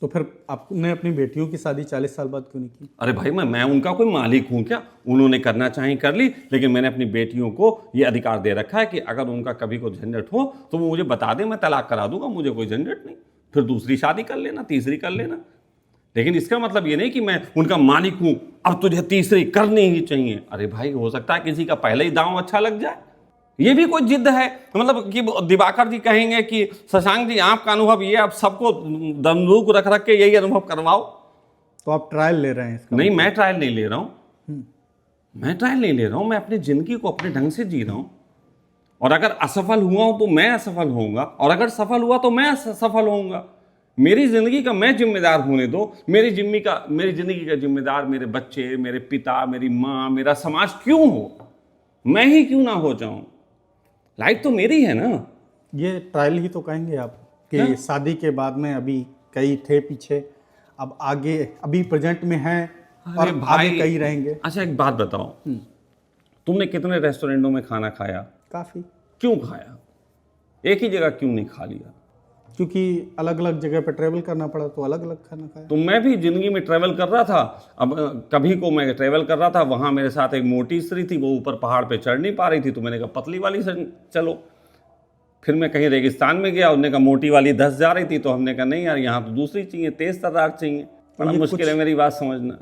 तो फिर आपने अपनी बेटियों की शादी 40 साल बाद क्यों नहीं की? अरे भाई, मैं उनका कोई मालिक हूँ क्या? उन्होंने करना चाहे कर ली, लेकिन मैंने अपनी बेटियों को ये अधिकार दे रखा है कि अगर उनका कभी कोई झंझट हो तो वो मुझे बता दे, मैं तलाक करा दूंगा। मुझे कोई झंझट नहीं, फिर दूसरी शादी कर लेना, तीसरी कर लेना। लेकिन इसका मतलब ये नहीं कि मैं उनका मालिक हूँ, अब तुझे तीसरी करनी ही चाहिए। अरे भाई, हो सकता है किसी का पहले ही दांव अच्छा लग जाए, ये भी कोई जिद है। मतलब कि दिवाकर जी कहेंगे कि शशांक जी आपका अनुभव ये, अब सबको बंदूक रख रख के यही अनुभव करवाओ। तो आप ट्रायल ले रहे हैं इसका? नहीं, मैं ट्रायल नहीं ले रहा हूं। मैं ट्रायल नहीं ले रहा हूं। मैं अपनी जिंदगी को अपने ढंग से जी रहा हूं, और अगर असफल हुआ हूं तो मैं असफल होऊंगा, और अगर सफल हुआ तो मैं सफल होऊंगा। मेरी जिंदगी का मैं जिम्मेदार होने दो। मेरी जिंदगी का जिम्मेदार मेरे बच्चे, मेरे पिता, मेरी माँ, मेरा समाज क्यों हो? मैं ही क्यों ना हो जाऊं? लाइफ तो मेरी है ना। ये ट्रायल ही तो कहेंगे आप कि शादी के बाद में अभी कई थे पीछे, अब आगे अभी प्रेजेंट में हैं और आगे कई रहेंगे। अच्छा, एक बात बताओ, तुमने कितने रेस्टोरेंटों में खाना खाया? काफ़ी। क्यों खाया? एक ही जगह क्यों नहीं खा लिया? क्योंकि अलग अलग जगह पे ट्रेवल करना पड़ा तो अलग अलग खाना खाया। तो मैं भी जिंदगी में ट्रेवल कर रहा था। अब कभी को मैं ट्रेवल कर रहा था, वहाँ मेरे साथ एक मोटी स्त्री थी, वो ऊपर पहाड़ पे चढ़ नहीं पा रही थी, तो मैंने कहा पतली वाली से चलो। फिर मैं कहीं रेगिस्तान में गया, उन्होंने कहा मोटी वाली धंस जा रही थी, तो हमने कहा नहीं यार, यहाँ तो दूसरी चाहिए, तेज तर्रार चाहिए। बड़ा मुश्किल है मेरी बात समझना।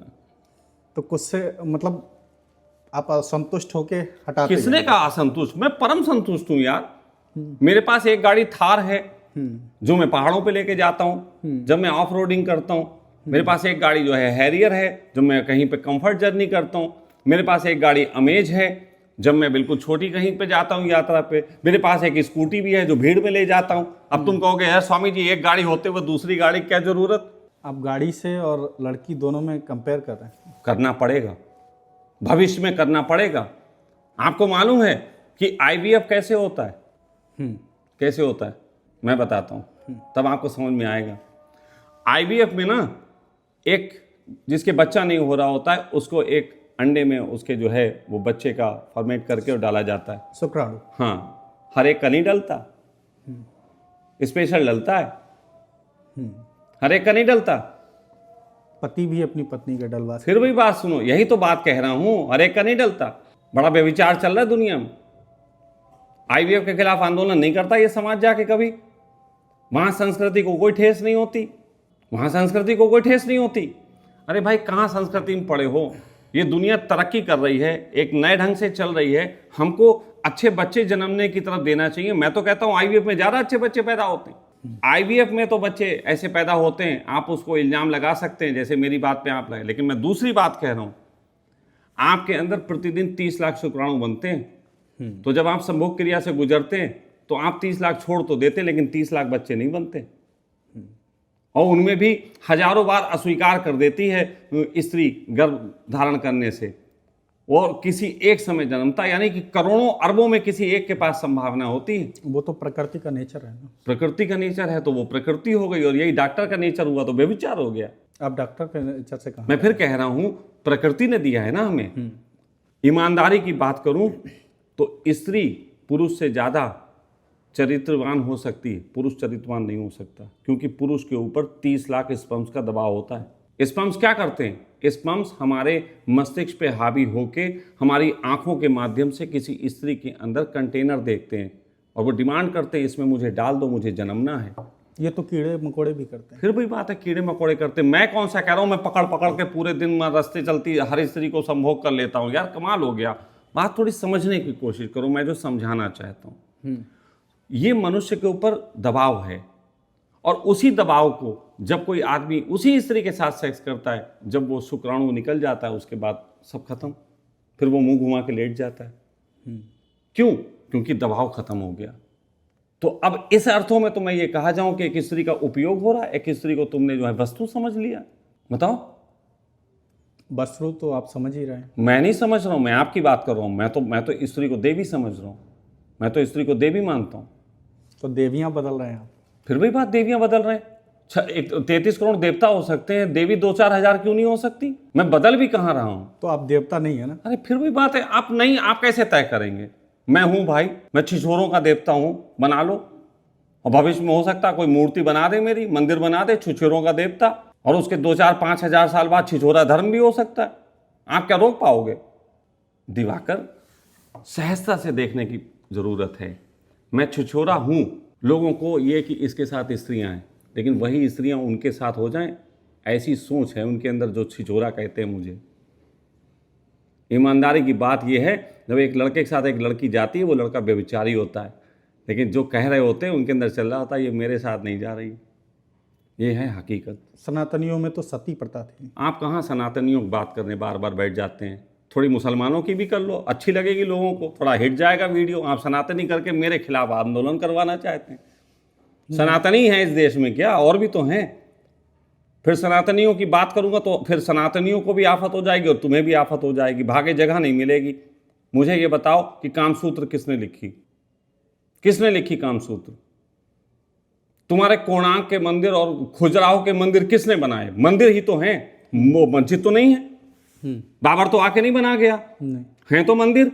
तो कुछ से मतलब आप असंतुष्ट होके हटाते? किसने कहा असंतुष्ट? मैं परम संतुष्ट हूँ यार। मेरे पास एक गाड़ी थार है जो मैं पहाड़ों पे लेके जाता हूँ जब मैं ऑफ रोडिंग करता हूँ। मेरे पास एक गाड़ी जो है हैरियर है, जब मैं कहीं पे कंफर्ट जर्नी करता हूँ। मेरे पास एक गाड़ी अमेज है जब मैं बिल्कुल छोटी कहीं पे जाता हूँ यात्रा पे। मेरे पास एक स्कूटी भी है जो भीड़ में ले जाता हूँ। अब तुम कहोगे यार स्वामी जी, एक गाड़ी होते हुए दूसरी गाड़ी की क्या जरूरत? आप गाड़ी से और लड़की दोनों में कंपेयर कर रहे हैं? करना पड़ेगा, भविष्य में करना पड़ेगा। आपको मालूम है कि IVF कैसे होता है? कैसे होता है मैं बताता हूँ, तब आपको समझ में आएगा। IVF में ना, एक जिसके बच्चा नहीं हो रहा होता है, उसको एक अंडे में उसके जो है वो बच्चे का फॉर्मेट करके और डाला जाता है, शुक्राणु। हाँ, हर एक का नहीं डलता, स्पेशल डलता है, हर एक का नहीं डलता। पति भी अपनी पत्नी का डलवा। फिर भी बात सुनो, यही तो बात कह रहा हूं, हर एक का नहीं डलता। बड़ा व्यभिचार चल रहा है दुनिया में। IVF के खिलाफ आंदोलन नहीं करता ये समाज जाके कभी। वहां संस्कृति को कोई ठेस नहीं होती, वहां संस्कृति को कोई ठेस नहीं होती। अरे भाई, कहाँ संस्कृति में पड़े हो? ये दुनिया तरक्की कर रही है, एक नए ढंग से चल रही है। हमको अच्छे बच्चे जन्मने की तरफ देना चाहिए। मैं तो कहता हूँ IVF में ज़्यादा अच्छे बच्चे पैदा होते हैं। IVF में तो बच्चे ऐसे पैदा होते हैं, आप उसको इल्ज़ाम लगा सकते हैं जैसे मेरी बात पे आप लगाए, लेकिन मैं दूसरी बात कह रहा हूँ। आपके अंदर प्रतिदिन 30 लाख शुक्राणु बनते हैं, तो जब आप संभोग क्रिया से गुजरते हैं तो आप 30 लाख छोड़ तो देते, लेकिन 30 लाख बच्चे नहीं बनते। और उनमें भी हजारों बार अस्वीकार कर देती है स्त्री गर्भ धारण करने से, और किसी एक समय जन्मता, यानी कि करोड़ों अरबों में किसी एक के पास संभावना होती है। वो तो प्रकृति का नेचर है ना। प्रकृति का नेचर है तो वो प्रकृति हो गई, और यही डॉक्टर का नेचर हुआ तो व्यभिचार हो गया। आप डॉक्टर के नेचर से कहा? मैं फिर कह रहा हूं, प्रकृति ने दिया है ना हमें। ईमानदारी की बात करूं तो स्त्री पुरुष से ज्यादा चरित्रवान हो सकती है, पुरुष चरित्रवान नहीं हो सकता, क्योंकि पुरुष के ऊपर 30 लाख स्पर्म्स का दबाव होता है। स्पर्म्स क्या करते हैं? स्पर्म्स हमारे मस्तिष्क पे हावी होके हमारी आंखों के माध्यम से किसी स्त्री के अंदर कंटेनर देखते हैं, और वो डिमांड करते हैं इसमें मुझे डाल दो, मुझे जन्मना है। ये तो कीड़े मकोड़े भी करते हैं। फिर भी बात है, कीड़े मकोड़े करते हैं। मैं कौन सा कह रहा हूँ, मैं पकड़ पकड़ के पूरे दिन मैं रास्ते चलती हर स्त्री को संभोग कर लेता हूँ। यार कमाल हो गया। बात थोड़ी समझने की कोशिश करो, मैं जो समझाना चाहता हूँ। ये मनुष्य के ऊपर दबाव है, और उसी दबाव को जब कोई आदमी उसी स्त्री के साथ सेक्स करता है, जब वो शुक्राणु निकल जाता है उसके बाद सब खत्म। फिर वो मुंह घुमा के लेट जाता है। क्यों? क्योंकि दबाव खत्म हो गया। तो अब इस अर्थों में तो मैं ये कहा जाऊं कि एक स्त्री का उपयोग हो रहा है, एक स्त्री को तुमने जो है वस्तु समझ लिया। बताओ। वस्तु तो आप समझ ही रहे हैं। मैं नहीं समझ रहा हूं, मैं आपकी बात कर रहा हूं। मैं तो स्त्री को देवी समझ रहा हूं, मैं तो स्त्री को देवी मानता हूं। तो देवियां बदल रहे हैं आप। फिर भी बात देवियां बदल रहे हैं। एक 33 करोड़ देवता हो सकते हैं, देवी 2-4 हजार क्यों नहीं हो सकती? मैं बदल भी कहाँ रहा हूं? तो आप देवता नहीं है ना? अरे फिर भी बात है, आप नहीं, आप कैसे तय करेंगे? मैं हूं भाई, मैं छिछोरों का देवता हूं, बना लो। और भविष्य में हो सकता है कोई मूर्ति बना दे, मेरी मंदिर बना दे छिछोरों का देवता, और उसके 2-4-5 हजार साल बाद छिछोरा धर्म भी हो सकता है। आप क्या रोक पाओगे? दिवाकर, सहजता से देखने की जरूरत है। मैं छिछोरा हूं, लोगों को ये कि इसके साथ स्त्रियां हैं, लेकिन वही स्त्रियां उनके साथ हो जाएं, ऐसी सोच है उनके अंदर जो छिछोरा कहते हैं मुझे। ईमानदारी की बात यह है, जब एक लड़के के साथ एक लड़की जाती है, वो लड़का व्यभिचारी होता है, लेकिन जो कह रहे होते हैं उनके अंदर चल रहा होता है ये मेरे साथ नहीं जा रही। ये है हकीकत। सनातनियों में तो सती प्रथा थी। आप कहाँ सनातनियों की बात करने बार बार बैठ जाते हैं? थोड़ी मुसलमानों की भी कर लो, अच्छी लगेगी लोगों को, थोड़ा हिट जाएगा वीडियो। आप सनातनी करके मेरे खिलाफ आंदोलन करवाना चाहते हैं। सनातनी हैं इस देश में क्या, और भी तो हैं। फिर सनातनियों की बात करूंगा तो फिर सनातनियों को भी आफत हो जाएगी और तुम्हें भी आफत हो जाएगी, भागे जगह नहीं मिलेगी। मुझे ये बताओ कि कामसूत्र किसने लिखी? किसने लिखी कामसूत्र? तुम्हारे कोणार्क के मंदिर और खजुराहो के मंदिर किसने बनाए? मंदिर ही तो हैं, वो मस्जिद तो नहीं है। बाबर तो आके नहीं बना गया, हैं तो मंदिर।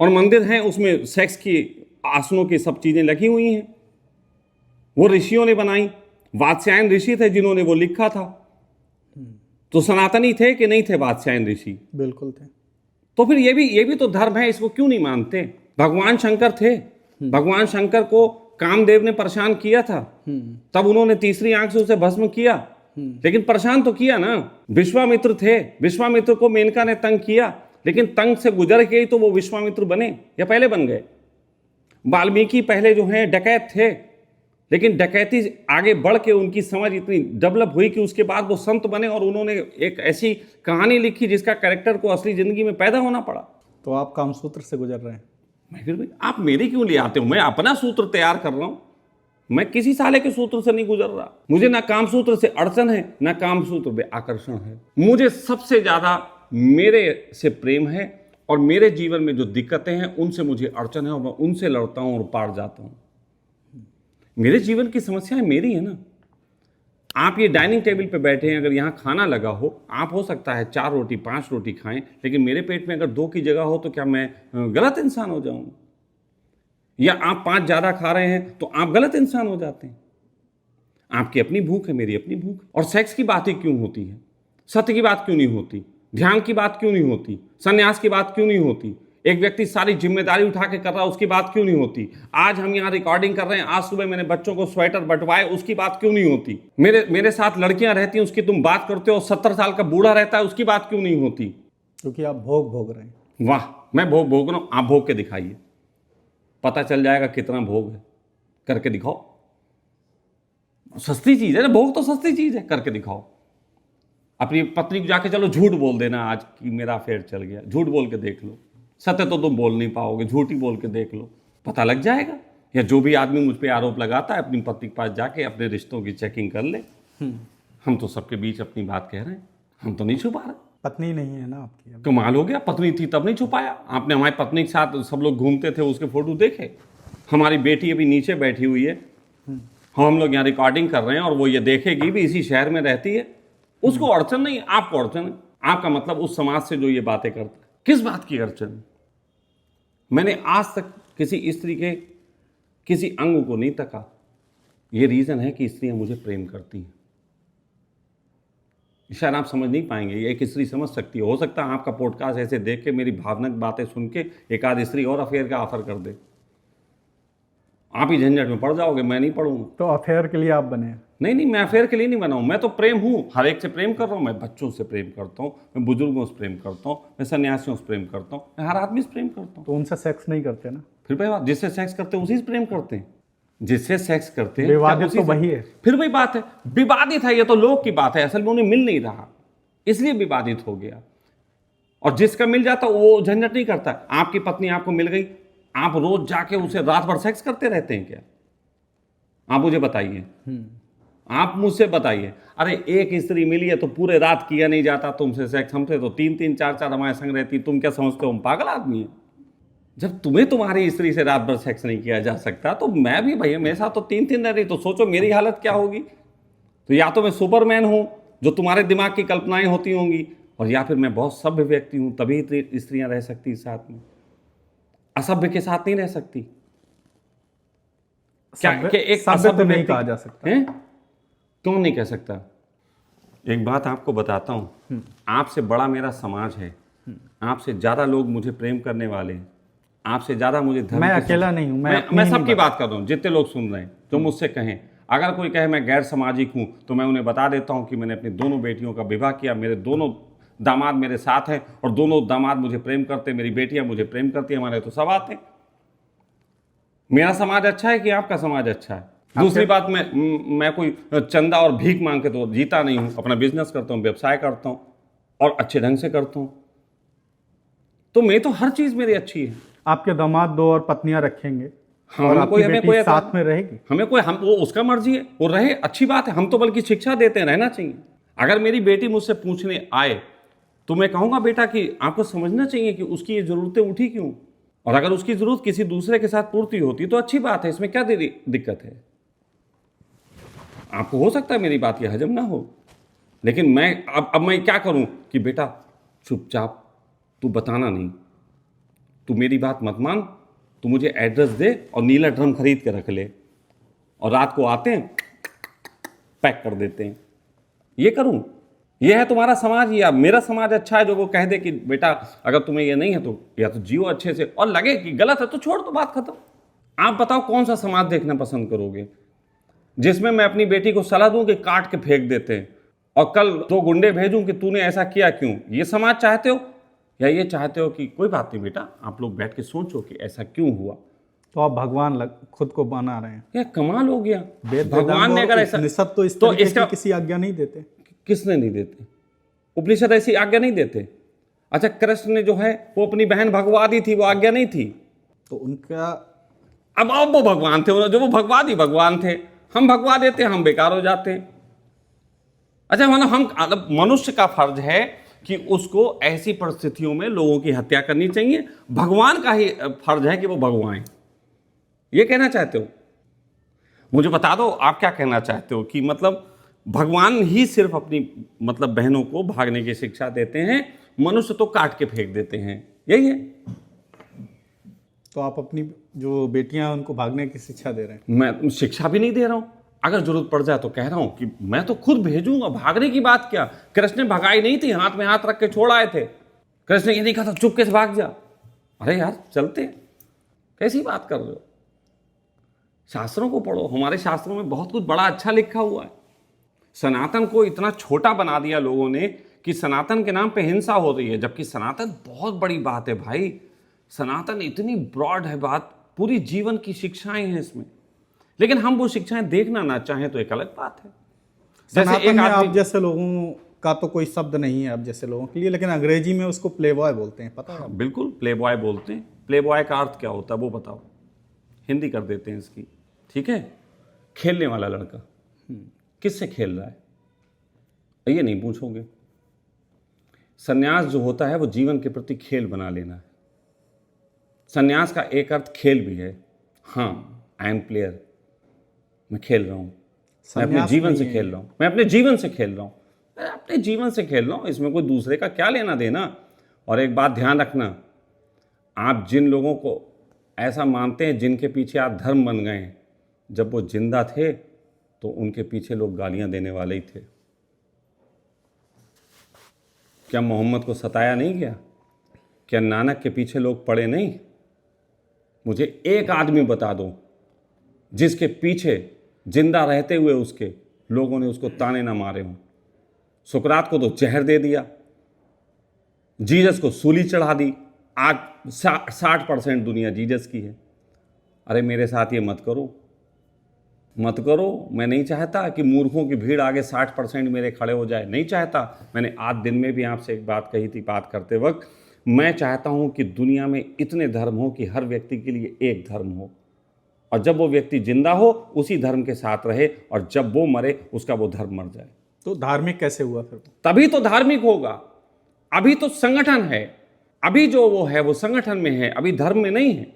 और मंदिर हैं, उसमें सेक्स की, आसनों की सब चीजें लगी हुई हैं। वो ऋषियों ने बनाई, वात्स्यायन ऋषि थे जिन्होंने वो लिखा था। तो सनातनी थे कि नहीं थे वात्स्यायन ऋषि? बिल्कुल थे। तो फिर ये भी तो धर्म है, इसको क्यों नहीं मानते? भगवान शंकर थे, भगवान शंकर को कामदेव ने परेशान किया था, तब उन्होंने तीसरी आंख से उसे भस्म किया, लेकिन परेशान तो किया ना। विश्वामित्र थे, विश्वामित्र को मेनका ने तंग किया, लेकिन तंग से गुजर के ही तो वो विश्वामित्र बने, या पहले बन गए? वाल्मीकि पहले जो हैं डकैत थे, लेकिन डकैती आगे बढ़ के उनकी समझ इतनी डेवलप हुई कि उसके बाद वो संत बने और उन्होंने एक ऐसी कहानी लिखी जिसका कैरेक्टर को असली जिंदगी में पैदा होना पड़ा। तो आप कामसूत्र से गुजर रहे हैं। मैं फिर भी, आप मेरी क्यों ले आते हो? मैं अपना सूत्र तैयार कर रहा हूं, मैं किसी साले के सूत्र से नहीं गुजर रहा। मुझे ना कामसूत्र से अड़चन है, ना कामसूत्र पे आकर्षण है। मुझे सबसे ज्यादा मेरे से प्रेम है, और मेरे जीवन में जो दिक्कतें हैं उनसे मुझे अड़चन है, और मैं उनसे लड़ता हूं और पार जाता हूं। मेरे जीवन की समस्याएं मेरी है ना। आप ये डाइनिंग टेबल पे बैठे हैं, अगर यहाँ खाना लगा हो, आप हो सकता है 4 रोटी 5 रोटी खाएं, लेकिन मेरे पेट में अगर 2 की जगह हो तो क्या मैं गलत इंसान हो जाऊंगा? या आप 5 ज्यादा खा रहे हैं तो आप गलत इंसान हो जाते हैं? आपकी अपनी भूख है, मेरी अपनी भूख। और सेक्स की बात ही क्यों होती है? सत्य की बात क्यों नहीं होती? ध्यान की बात क्यों नहीं होती? संन्यास की बात क्यों नहीं होती? एक व्यक्ति सारी जिम्मेदारी उठा के कर रहा है, उसकी बात क्यों नहीं होती? आज हम यहाँ रिकॉर्डिंग कर रहे हैं, आज सुबह मैंने बच्चों को स्वेटर बंटवाए, उसकी बात क्यों नहीं होती? मेरे साथ लड़कियां रहती हैं, उसकी तुम बात करते हो। 70 साल का बूढ़ा रहता है, उसकी बात क्यों नहीं होती? क्योंकि आप भोग रहे हैं। वाह, मैं भोग रहा हूं, आप भोग के दिखाइए, पता चल जाएगा कितना भोग है। करके दिखाओ। सस्ती चीज है ना, भोग तो सस्ती चीज है, करके दिखाओ। अपनी पत्नी को जाके चलो झूठ बोल देना आज कि मेरा अफेयर चल गया, झूठ बोल के देख लो। सत्य तो तुम बोल नहीं पाओगे, झूठ ही बोल के देख लो, पता लग जाएगा। या जो भी आदमी मुझ पे आरोप लगाता है, अपनी पत्नी के पास जाके अपने रिश्तों की चेकिंग कर ले। हम तो सबके बीच अपनी बात कह रहे हैं, हम तो नहीं छुपा रहे। पत्नी नहीं है ना आपकी? कमाल हो गया, पत्नी थी तब नहीं छुपाया आपने। हमारी पत्नी के साथ सब लोग घूमते थे, उसके फोटो देखे। हमारी बेटी अभी नीचे बैठी हुई है, हम लोग यहाँ रिकॉर्डिंग कर रहे हैं, और वो ये देखेगी भी, इसी शहर में रहती है। उसको अड़चन नहीं, आपको अड़चन है। आपका मतलब उस समाज से जो ये बातें करता है, किस बात की अड़चन? मैंने आज तक किसी स्त्री के किसी अंग को नहीं तका। ये रीजन है कि स्त्रियां मुझे प्रेम करती हैं। शायद आप समझ नहीं पाएंगे, ये एक स्त्री समझ सकती है। हो सकता है आपका पॉडकास्ट ऐसे देख के, मेरी भावनात्मक बातें सुन के एक आध स्त्री और अफेयर का ऑफर कर दे, आप ही झंझट में पड़ जाओगे, मैं नहीं पढ़ूंगा। तो अफेयर के लिए आप बने? नहीं, मैं अफेयर के लिए नहीं बना हूं। मैं तो प्रेम हूं, हर एक से प्रेम कर रहा हूं। मैं बच्चों से प्रेम करता हूं, मैं बुजुर्गों से प्रेम करता हूं, मैं सन्यासियों से प्रेम करता हूं, मैं हर आदमी से प्रेम करता हूं। तो उनसे सेक्स नहीं करते ना? फिर भाई बात, जिससे सेक्स करते हैं उसी से प्रेम करते हैं। जिससे सेक्स करते हैं विवादित तो वही है। फिर वही बात है, विवादित है। ये तो लोग की बात है, असल में उन्हें मिल नहीं रहा, इसलिए विवादित हो गया। और जिसका मिल जाता वो झंझट नहीं करता। आपकी पत्नी आपको मिल गई, आप रोज जाके उसे रात भर सेक्स करते रहते हैं क्या? आप मुझे बताइए, आप मुझसे बताइए। अरे एक स्त्री मिली है तो पूरे रात किया नहीं जाता तुमसे सेक्स, हमसे तो 3-3 4-4 हमारे संग रहती। तुम क्या समझते हो हम पागल आदमी हैं? जब तुम्हें तुम्हारी स्त्री से रात भर सेक्स नहीं किया जा सकता, तो मैं भी भैया मेरे साथ तो 3-3 रह रही, तो सोचो मेरी हालत क्या होगी। तो या तो मैं सुपरमैन हूं जो तुम्हारे दिमाग की कल्पनाएं होती होंगी, और या फिर मैं बहुत सभ्य व्यक्ति हूं, तभी स्त्रियां रह सकती साथ में, असभ्य के साथ नहीं रह सकती। क्या एक सभ्य असभ्य तो नहीं व्यक्ति कहा जा सकता है? क्यों नहीं कह सकता? एक बात आपको बताता हूं, आपसे बड़ा मेरा समाज है, आपसे ज्यादा लोग मुझे प्रेम करने वाले हैं, आपसे ज्यादा मुझे धर्म मैं की अकेला नहीं हूं, मैं सबकी बात कर रहा हूं, जितने लोग सुन रहे हैं जो मुझसे कहें। अगर कोई कहे मैं गैर सामाजिक हूं, तो मैं उन्हें बता देता हूं कि मैंने अपनी दोनों बेटियों का विवाह किया, मेरे दोनों दामाद मेरे साथ हैं और दोनों दामाद मुझे प्रेम करते, मेरी बेटियां मुझे प्रेम करती, हमारे तो सब आते हैं। मेरा समाज अच्छा है कि आपका समाज अच्छा है? दूसरी बात, मैं कोई चंदा और भीख मांग के तो जीता नहीं हूं, अपना बिजनेस करता हूं, व्यवसाय करता हूं और अच्छे ढंग से करता हूं, तो मैं तो हर चीज मेरी अच्छी है। आपके दामाद 2 और पत्नियां रखेंगे, हाँ, और आपकी हमें बेटी साथ में रहेगी। हम वो उसका मर्जी है, वो रहे, अच्छी बात है। हम तो बल्कि शिक्षा देते हैं, रहना चाहिए। अगर मेरी बेटी मुझसे पूछने आए तो मैं कहूंगा बेटा कि आपको समझना चाहिए कि उसकी ये जरूरतें उठी क्यों, और अगर उसकी जरूरत किसी दूसरे के साथ पूर्ति होती तो अच्छी बात है, इसमें क्या दिक्कत है? आपको हो सकता है मेरी बात ये हजम ना हो, लेकिन मैं अब मैं क्या करूं कि बेटा चुपचाप, तू बताना नहीं, तू मेरी बात मत मान, तू मुझे एड्रेस दे और नीला ड्रम खरीद के रख ले, और रात को आते हैं पैक कर देते हैं। ये करूं? ये है तुम्हारा समाज, या मेरा समाज अच्छा है जो वो कह दे कि बेटा अगर तुम्हें ये नहीं है तो या तो जियो अच्छे से, और लगे कि गलत है तो छोड़ दो, बात खत्म। आप बताओ कौन सा समाज देखना पसंद करोगे जिसमें मैं अपनी बेटी को सलाह दूं कि काट के फेंक देते हैं और कल 2 गुंडे भेजूं कि तूने ऐसा किया क्यों? ये समाज चाहते हो, या ये चाहते हो कि कोई बात नहीं बेटा, आप लोग बैठ के सोचो कि ऐसा क्यों हुआ? तो आप भगवान खुद को बना रहे हैं। क्या कमाल हो गया! वेद भगवान ने अगर ऐसा, उपनिषद तो इस तो तरीके इसका की किसी आज्ञा नहीं देते। किसने नहीं देते? उपनिषद ऐसी आज्ञा नहीं देते। अच्छा, कृष्ण ने जो है वो अपनी बहन भगवा दी थी, वो आज्ञा नहीं थी? तो उनका अब वो भगवान थे, जो वो भगवादी भगवान थे, हम भगवा देते हैं, हम बेकार हो जाते हैं। अच्छा, मतलब मनुष्य का फर्ज है कि उसको ऐसी परिस्थितियों में लोगों की हत्या करनी चाहिए, भगवान का ही फर्ज है कि वो भगवाएं। ये कहना चाहते हो? मुझे बता दो आप क्या कहना चाहते हो, कि मतलब भगवान ही सिर्फ अपनी मतलब बहनों को भागने की शिक्षा देते हैं, मनुष्य तो काट के फेंक देते हैं, यही है? तो आप अपनी जो बेटियां उनको भागने की शिक्षा दे रहे हैं। मैं शिक्षा भी नहीं दे रहा हूं, अगर जरूरत पड़ जाए तो कह रहा हूं कि मैं तो खुद भेजूंगा। भागने की बात क्या, कृष्ण ने भगाई नहीं थी, हाथ में हाथ रख के छोड़ आए थे। कृष्ण ने ये नहीं कहा था चुपके से भाग जा। अरे यार चलते, कैसी बात कर रहे हो? शास्त्रों को पढ़ो, हमारे शास्त्रों में बहुत कुछ बड़ा अच्छा लिखा हुआ है। सनातन को इतना छोटा बना दिया लोगों ने कि सनातन के नाम पे हिंसा हो रही है, जबकि सनातन बहुत बड़ी बात है भाई। सनातन इतनी ब्रॉड है बात, पूरी जीवन की शिक्षाएं हैं इसमें, लेकिन हम वो शिक्षाएं देखना ना चाहें तो एक अलग बात है। सनातन में आप जैसे लोगों का तो कोई शब्द नहीं है आप जैसे लोगों के लिए, लेकिन अंग्रेजी में उसको प्ले बॉय बोलते हैं, पता है? बिल्कुल, प्ले बॉय बोलते हैं। प्ले बॉय का अर्थ क्या होता है वो बताओ, हिंदी कर देते हैं इसकी, ठीक है? खेलने वाला लड़का। किससे खेल रहा है ये नहीं पूछोगे। सन्यास जो होता है वो जीवन के प्रति खेल बना लेना है। सन्यास का एक अर्थ खेल भी है। हाँ, आई एम प्लेयर, मैं खेल रहा हूं, मैं अपने जीवन से खेल रहा हूं, मैं अपने जीवन से खेल रहा हूं, मैं अपने जीवन से खेल रहा हूं, इसमें कोई दूसरे का क्या लेना देना। और एक बात ध्यान रखना, आप जिन लोगों को ऐसा मानते हैं जिनके पीछे आप धर्म बन गए हैं, जब वो जिंदा थे तो उनके पीछे लोग गालियां देने वाले ही थे। क्या मोहम्मद को सताया नहीं गया? क्या नानक के पीछे लोग पड़े नहीं? मुझे एक आदमी बता दो जिसके पीछे जिंदा रहते हुए उसके लोगों ने उसको ताने ना मारे हों। सुकरात को तो जहर दे दिया, जीसस को सूली चढ़ा दी, आज 60% दुनिया जीसस की है। अरे मेरे साथ ये मत करो, मत करो। मैं नहीं चाहता कि मूर्खों की भीड़ आगे 60% मेरे खड़े हो जाए, नहीं चाहता। मैंने आज दिन में भी आपसे एक बात कही थी बात करते वक्त, मैं चाहता हूं कि दुनिया में इतने धर्म हो कि हर व्यक्ति के लिए एक धर्म हो, और जब वो व्यक्ति जिंदा हो उसी धर्म के साथ रहे, और जब वो मरे उसका वो धर्म मर जाए। तो धार्मिक कैसे हुआ फिर? तभी तो धार्मिक होगा। अभी तो संगठन है, अभी जो वो है वो संगठन में है, अभी धर्म में नहीं है।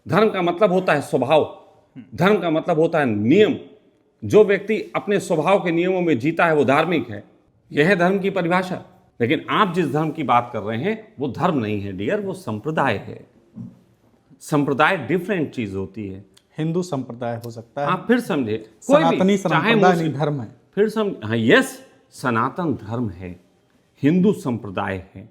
धर्म का मतलब होता है स्वभाव, धर्म का मतलब होता है नियम, जो व्यक्ति अपने स्वभाव के नियमों में जीता है वो धार्मिक है। यह है धर्म की परिभाषा। लेकिन आप जिस धर्म की बात कर रहे हैं वो धर्म नहीं है डियर, वो संप्रदाय है। संप्रदाय डिफरेंट चीज होती है। हिंदू संप्रदाय हो सकता है, आप फिर समझे, कोई सनातनी भी चाहे संप्रदाय नहीं मुस्लिम, धर्म है। फिर समझ, हाँ यस, सनातन धर्म है, हिंदू संप्रदाय है।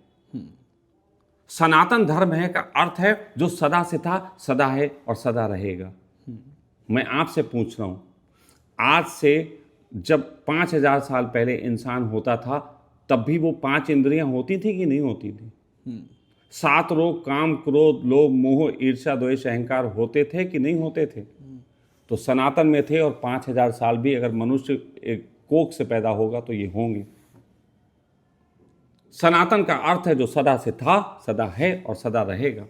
सनातन धर्म है का अर्थ है जो सदा से था, सदा है और सदा रहेगा। मैं आपसे पूछ रहा हूं, आज से जब 5000 साल पहले इंसान होता था तब भी वो 5 इंद्रियां होती थी कि नहीं होती थी? 7 रोग, काम, क्रोध, लोभ, मोह, ईर्ष्या, द्वेष, अहंकार होते थे कि नहीं होते थे? तो सनातन में थे, और 5000 साल भी अगर मनुष्य एक कोख से पैदा होगा तो ये होंगे। सनातन का अर्थ है जो सदा से था, सदा है और सदा रहेगा।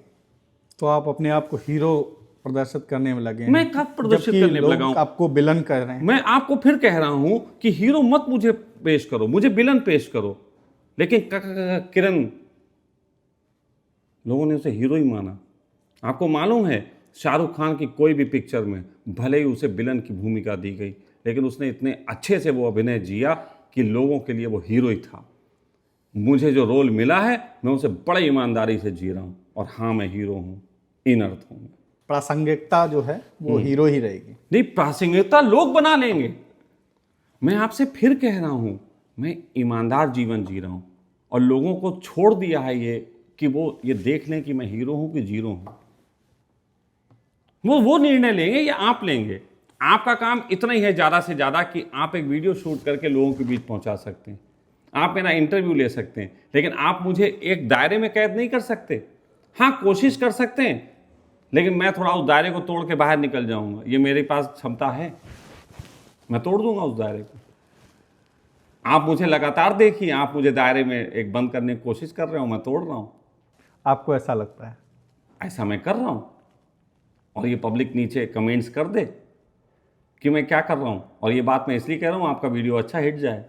तो आप अपने आप को हीरो प्रदर्शित करने में लगे हैं। मैं कब प्रदर्शित जबकि करने में लोग लगा हूं? आपको विलन कर रहे हैं। मैं आपको फिर कह रहा हूं कि हीरो मत मुझे पेश करो, मुझे विलन पेश करो। लेकिन किरण, लोगों ने उसे हीरो ही माना। आपको मालूम है शाहरुख खान की कोई भी पिक्चर में भले ही उसे विलन की भूमिका दी गई, लेकिन उसने इतने अच्छे से वो अभिनय जिया कि लोगों के लिए वो हीरो ही था। मुझे जो रोल मिला है मैं उसे बड़े ईमानदारी से जी रहा हूं, और हाँ मैं हीरो हूं इन अर्थों में। प्रासंगिकता जो है वो हीरो ही रहेगी। नहीं, प्रासंगिकता लोग बना लेंगे। मैं आपसे फिर कह रहा हूं, मैं ईमानदार जीवन जी रहा हूं, और लोगों को छोड़ दिया है ये कि वो ये देख लें कि मैं हीरो हूं कि जीरो हूं। वो निर्णय लेंगे या आप लेंगे। आपका काम इतना ही है ज़्यादा से ज़्यादा कि आप एक वीडियो शूट करके लोगों के बीच पहुंचा सकते हैं, आप मेरा इंटरव्यू ले सकते हैं, लेकिन आप मुझे एक दायरे में कैद नहीं कर सकते। हाँ, कोशिश कर सकते हैं, लेकिन मैं थोड़ा उस दायरे को तोड़ के बाहर निकल जाऊंगा। ये मेरे पास क्षमता है, मैं तोड़ दूंगा उस दायरे को। आप मुझे लगातार देखिए, आप मुझे दायरे में एक बंद करने की कोशिश कर रहे हो, मैं तोड़ रहा हूं। आपको ऐसा लगता है? ऐसा मैं कर रहा हूं, और ये पब्लिक नीचे कमेंट्स कर दे कि मैं क्या कर रहा हूं। और ये बात मैं इसलिए कह रहा हूं आपका वीडियो अच्छा हिट जाए।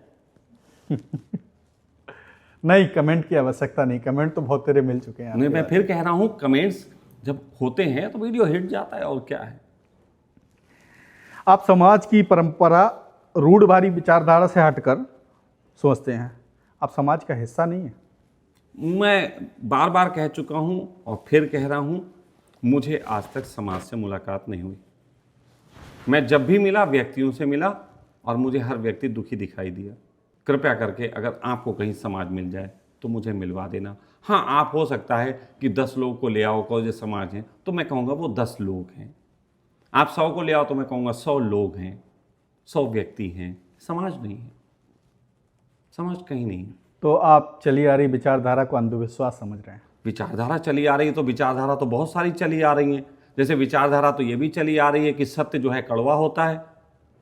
नहीं, कमेंट की आवश्यकता नहीं, कमेंट तो बहुत तेरे मिल चुके हैं। नहीं, मैं फिर कह रहा हूं, कमेंट्स जब होते हैं तो वीडियो हिट जाता है, और क्या है। आप समाज की परंपरा, रूढ़िवादी विचारधारा से हटकर सोचते हैं, आप समाज का हिस्सा नहीं है। मैं बार बार कह चुका हूं और फिर कह रहा हूं, मुझे आज तक समाज से मुलाकात नहीं हुई। मैं जब भी मिला व्यक्तियों से मिला, और मुझे हर व्यक्ति दुखी दिखाई दिया। कृपया करके अगर आपको कहीं समाज मिल जाए तो मुझे मिलवा देना। हाँ, आप हो सकता है कि 10 लोग को ले आओ, कहो जो समाज है, तो मैं कहूँगा वो 10 लोग हैं। आप 100 को ले आओ तो मैं कहूँगा 100 लोग हैं, 100 व्यक्ति हैं। समाज नहीं है, समाज कहीं नहीं है। तो आप चली आ रही विचारधारा को अंधविश्वास समझ रहे हैं? विचारधारा चली आ रही है तो विचारधारा तो बहुत सारी चली आ रही हैं। जैसे विचारधारा तो ये भी चली आ रही है कि सत्य जो है कड़वा होता है।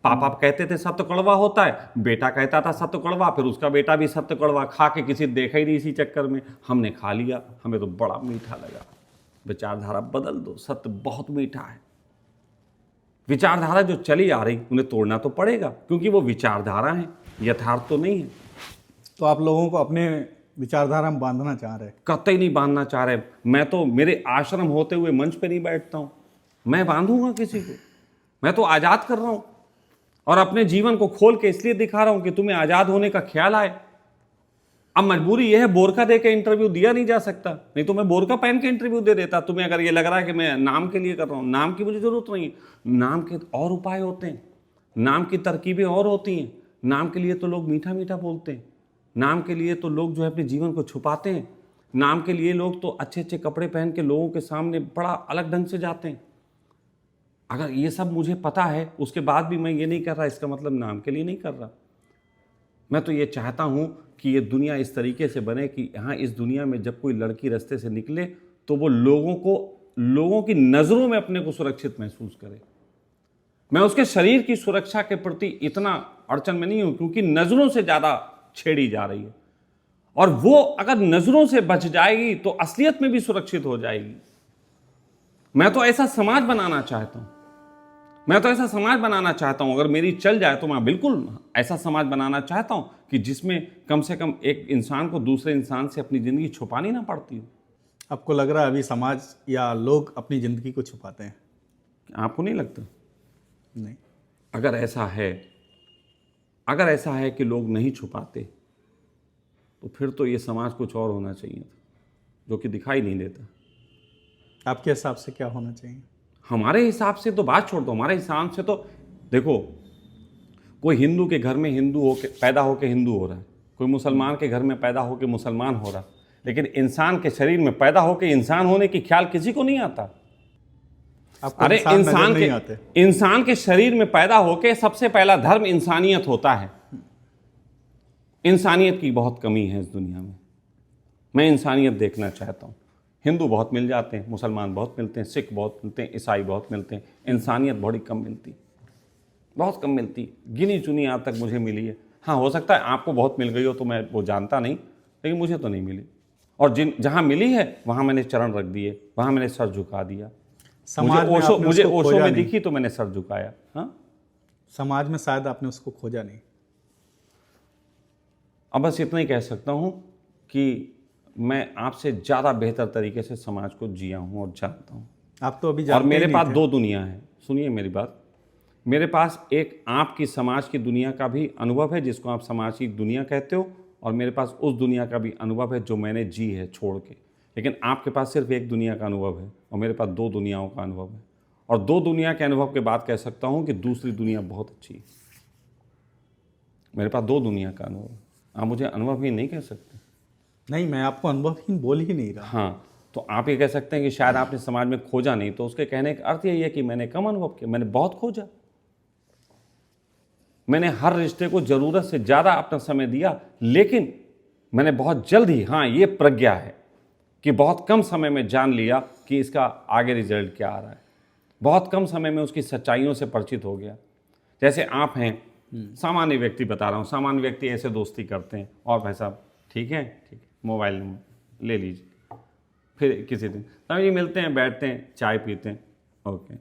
पापा कहते थे सत्य कड़वा होता है, बेटा कहता था सत्य कड़वा, फिर उसका बेटा भी सत्य कड़वा खा के किसी देखा ही नहीं, इसी चक्कर में हमने खा लिया, हमें तो बड़ा मीठा लगा। विचारधारा बदल दो, सत्य बहुत मीठा है। विचारधारा जो चली आ रही उन्हें तोड़ना तो पड़ेगा, क्योंकि वो विचारधारा है, यथार्थ तो नहीं है। तो आप लोगों को अपने विचारधारा में बांधना चाह रहे हैं? कतई नहीं बांधना चाह रहे। मैं तो, मेरे आश्रम होते हुए मंच पे नहीं बैठता हूं, मैं बांधूंगा किसी को? मैं तो आज़ाद कर रहा हूं, और अपने जीवन को खोल के इसलिए दिखा रहा हूं कि तुम्हें आज़ाद होने का ख्याल आए। अब मजबूरी यह है, बोरका दे के इंटरव्यू दिया नहीं जा सकता, नहीं तो मैं बोरका पहन के इंटरव्यू दे देता। तुम्हें अगर ये लग रहा है कि मैं नाम के लिए कर रहा हूं, नाम की मुझे जरूरत नहीं है। नाम के और उपाय होते हैं, नाम की तरकीबें और होती हैं। नाम के लिए तो लोग मीठा मीठा बोलते हैं, नाम के लिए तो लोग जो है अपने जीवन को छुपाते हैं, नाम के लिए लोग तो अच्छे अच्छे कपड़े पहन के लोगों के सामने बड़ा अलग ढंग से जाते हैं। अगर ये सब मुझे पता है, उसके बाद भी मैं ये नहीं कर रहा, इसका मतलब नाम के लिए नहीं कर रहा। मैं तो ये चाहता हूँ कि ये दुनिया इस तरीके से बने कि यहाँ इस दुनिया में जब कोई लड़की रास्ते से निकले तो वो लोगों की नज़रों में अपने को सुरक्षित महसूस करे। मैं उसके शरीर की सुरक्षा के प्रति इतना अड़चन में नहीं हूँ, क्योंकि नज़रों से ज़्यादा छेड़ी जा रही है, और वो अगर नज़रों से बच जाएगी तो असलियत में भी सुरक्षित हो जाएगी। मैं तो ऐसा समाज बनाना चाहता हूँ, मैं तो ऐसा समाज बनाना चाहता हूं। अगर मेरी चल जाए तो मैं बिल्कुल ऐसा समाज बनाना चाहता हूं कि जिसमें कम से कम एक इंसान को दूसरे इंसान से अपनी ज़िंदगी छुपानी ना पड़ती हो। आपको लग रहा है अभी समाज या लोग अपनी ज़िंदगी को छुपाते हैं? आपको नहीं लगता? नहीं। अगर ऐसा है कि लोग नहीं छुपाते, तो फिर तो ये समाज कुछ और होना चाहिए था, जो कि दिखाई नहीं देता। आपके हिसाब से क्या होना चाहिए? हमारे हिसाब से तो बात छोड़ दो, हमारे हिसाब से तो देखो, कोई हिंदू के घर में पैदा होके हिंदू हो रहा है, कोई मुसलमान के घर में पैदा होके मुसलमान हो रहा है, लेकिन इंसान के शरीर में पैदा होके इंसान होने की ख्याल किसी को नहीं आता। आपको अरे नहीं आते? इंसान के शरीर में पैदा होके सबसे पहला धर्म इंसानियत होता है। इंसानियत की बहुत कमी है इस दुनिया में। मैं इंसानियत देखना चाहता हूँ। हिंदू बहुत मिल जाते हैं, मुसलमान बहुत मिलते हैं, सिख बहुत मिलते हैं, ईसाई बहुत मिलते हैं, इंसानियत बड़ी कम मिलती, बहुत कम मिलती। गिनी चुनी आज तक मुझे मिली है। हाँ, हो सकता है आपको बहुत मिल गई हो, तो मैं वो जानता नहीं, लेकिन मुझे तो नहीं मिली। और जहाँ मिली है वहाँ मैंने चरण रख दिए, वहाँ मैंने सर झुका दिया। मुझे ओशो में दिखी तो मैंने सर झुकाया। हाँ, समाज में शायद आपने उसको खोजा नहीं। अब बस इतना ही कह सकता हूँ कि मैं आपसे ज़्यादा बेहतर तरीके से समाज को जिया हूँ और जानता हूँ। आप तो अभी और जानते मेरे ही पास नहीं थे। 2 दुनिया है। सुनिए मेरी बात, मेरे पास एक आपकी समाज की दुनिया का भी अनुभव है, जिसको आप समाज की दुनिया कहते हो, और मेरे पास उस दुनिया का भी अनुभव है जो मैंने जी है छोड़ के। लेकिन आपके पास सिर्फ एक दुनिया का अनुभव है और मेरे पास 2 दुनियाओं का अनुभव है। और 2 दुनिया के अनुभव के बाद कह सकता हूँ कि दूसरी दुनिया बहुत अच्छी है। मेरे पास 2 दुनिया का अनुभव है। आप मुझे अनुभवहीन नहीं कह सकते। नहीं, मैं आपको अनुभवहीन बोल ही नहीं रहा। हाँ, तो आप ये कह सकते हैं कि शायद आपने समाज में खोजा नहीं, तो उसके कहने का अर्थ यही है कि मैंने कम अनुभव किया। मैंने बहुत खोजा। मैंने हर रिश्ते को ज़रूरत से ज़्यादा अपना समय दिया, लेकिन मैंने बहुत जल्द ही, हाँ, ये प्रज्ञा है कि बहुत कम समय में जान लिया कि इसका आगे रिजल्ट क्या आ रहा है। बहुत कम समय में उसकी सच्चाइयों से परिचित हो गया। जैसे आप हैं, सामान्य व्यक्ति बता रहा हूँ, सामान्य व्यक्ति ऐसे दोस्ती करते हैं, और भाई साहब ठीक है, मोबाइल नंबर ले लीजिए, फिर किसी दिन स्वामी जी मिलते हैं, बैठते हैं, चाय पीते हैं, ओके।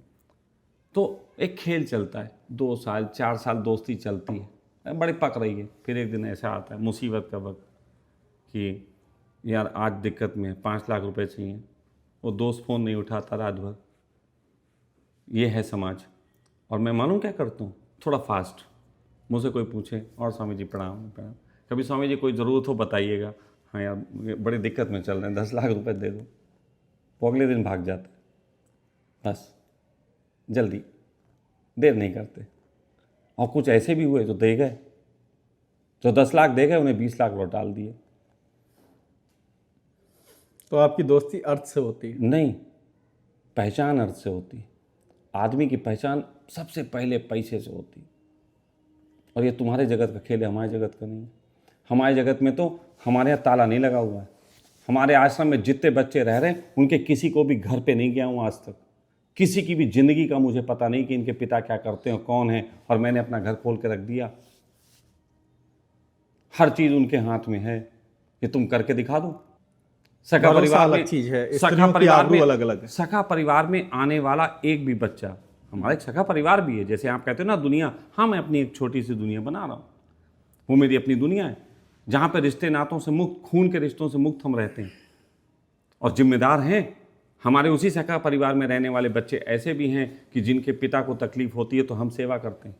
तो एक खेल चलता है, 2 साल 4 साल दोस्ती चलती है, बड़ी पक रही है। फिर एक दिन ऐसा आता है मुसीबत का वक्त कि यार आज दिक्कत में 5 लाख रुपए चाहिए, वो दोस्त फ़ोन नहीं उठाता रात भर। ये है समाज। और मैं मालूम क्या करता हूँ, थोड़ा फास्ट। मुझसे कोई पूछे, और स्वामी जी प्रणाम प्रणाम, कभी स्वामी जी कोई ज़रूरत हो बताइएगा, हाँ यार बड़ी दिक्कत में चल रहे हैं, 10 लाख रुपए दे दो, वो अगले दिन भाग जाता है। बस जल्दी, देर नहीं करते। और कुछ ऐसे भी हुए जो दे गए, जो 10 लाख दे गए उन्हें 20 लाख लौटा दिए। तो आपकी दोस्ती अर्थ से होती है? नहीं, पहचान अर्थ से होती है। आदमी की पहचान सबसे पहले पैसे से होती है। और ये तुम्हारे जगत का खेल है, हमारे जगत का नहीं है। हमारे जगत में तो हमारे यहाँ ताला नहीं लगा हुआ है। हमारे आश्रम में जितने बच्चे रह रहे हैं, उनके किसी को भी घर पे नहीं गया हूँ आज तक। किसी की भी ज़िंदगी का मुझे पता नहीं कि इनके पिता क्या करते हैं, कौन है, और मैंने अपना घर खोल के रख दिया। हर चीज़ उनके हाथ में है। ये तुम करके दिखा दो। सखा परिवार अलग चीज है, स्त्रियों की आबरू अलग अलग है। सखा परिवार में आने वाला एक भी बच्चा, हमारा एक सखा परिवार भी है। जैसे आप कहते हो ना दुनिया, हाँ, मैं अपनी एक छोटी सी दुनिया बना रहा हूँ, वो मेरी अपनी दुनिया है, जहाँ पर रिश्ते नातों से मुक्त, खून के रिश्तों से मुक्त हम रहते हैं और जिम्मेदार हैं। हमारे उसी सखा परिवार में रहने वाले बच्चे ऐसे भी हैं कि जिनके पिता को तकलीफ होती है तो हम सेवा करते हैं,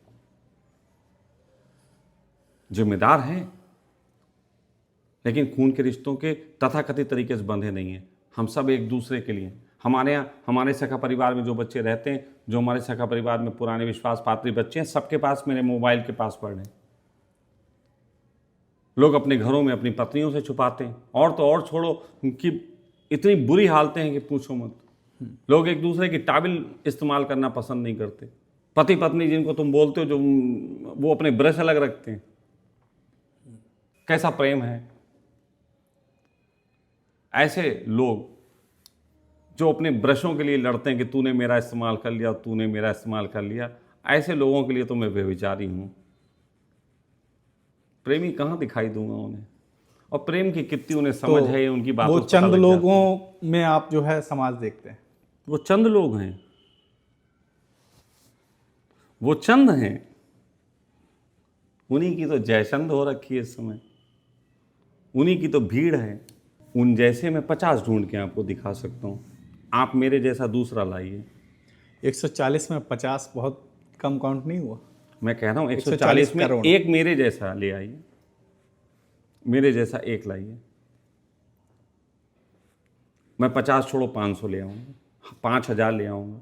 जिम्मेदार हैं, लेकिन खून के रिश्तों के तथाकथित तरीके से बंधे नहीं हैं। हम सब एक दूसरे के लिए। हमारे यहाँ, हमारे सखा परिवार में जो बच्चे रहते हैं, जो हमारे सखा परिवार में पुराने विश्वास पात्री बच्चे हैं, सबके पास मेरे मोबाइल के पासवर्ड हैं। लोग अपने घरों में अपनी पत्नियों से छुपाते हैं, और तो और छोड़ो कि इतनी बुरी हालतें हैं कि पूछो मत। लोग एक दूसरे की टाबिल इस्तेमाल करना पसंद नहीं करते। पति पत्नी जिनको तुम बोलते हो, जो वो अपने ब्रश अलग रखते हैं। कैसा प्रेम है। ऐसे लोग जो अपने ब्रशों के लिए लड़ते हैं कि तूने मेरा इस्तेमाल कर लिया, तूने मेरा इस्तेमाल कर लिया, ऐसे लोगों के लिए तो मैं बेविचारी हूँ। प्रेमी कहाँ दिखाई दूंगा उन्हें, और प्रेम की कितनी उन्हें समझ है, उनकी बातों वो से पता चंद लग जाती है। लोगों में आप जो है समाज देखते हैं। वो चंद लोग हैं, वो चंद हैं, उन्हीं की तो जयचंद हो रखी है इस समय, उन्हीं की तो भीड़ है। उन जैसे मैं 50 ढूंढ के आपको दिखा सकता हूँ, आप मेरे जैसा दूसरा लाइए। 140 में 50 बहुत कम काउंट नहीं हुआ? मैं कह रहा हूँ 140 140 में करोड़। एक मेरे जैसा ले आइए, मेरे जैसा एक लाइए। मैं 50 छोड़ो 500 ले आऊँगा, 5000 ले आऊँगा।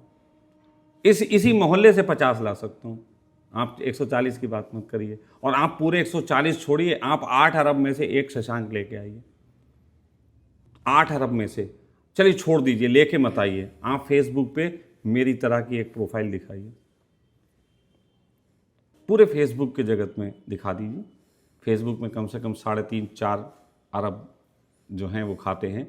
इसी मोहल्ले से 50 ला सकता हूँ। आप 140 की बात मत करिए। और आप पूरे 140 छोड़िए, आप 8 अरब में से एक शशांक लेके आइए, 8 अरब में से। चलिए छोड़ दीजिए, लेके मत आइए। आप फेसबुक पे मेरी तरह की एक प्रोफाइल दिखाइए, पूरे फेसबुक के जगत में दिखा दीजिए। फेसबुक में कम से कम 3.5-4 अरब जो हैं वो खाते हैं।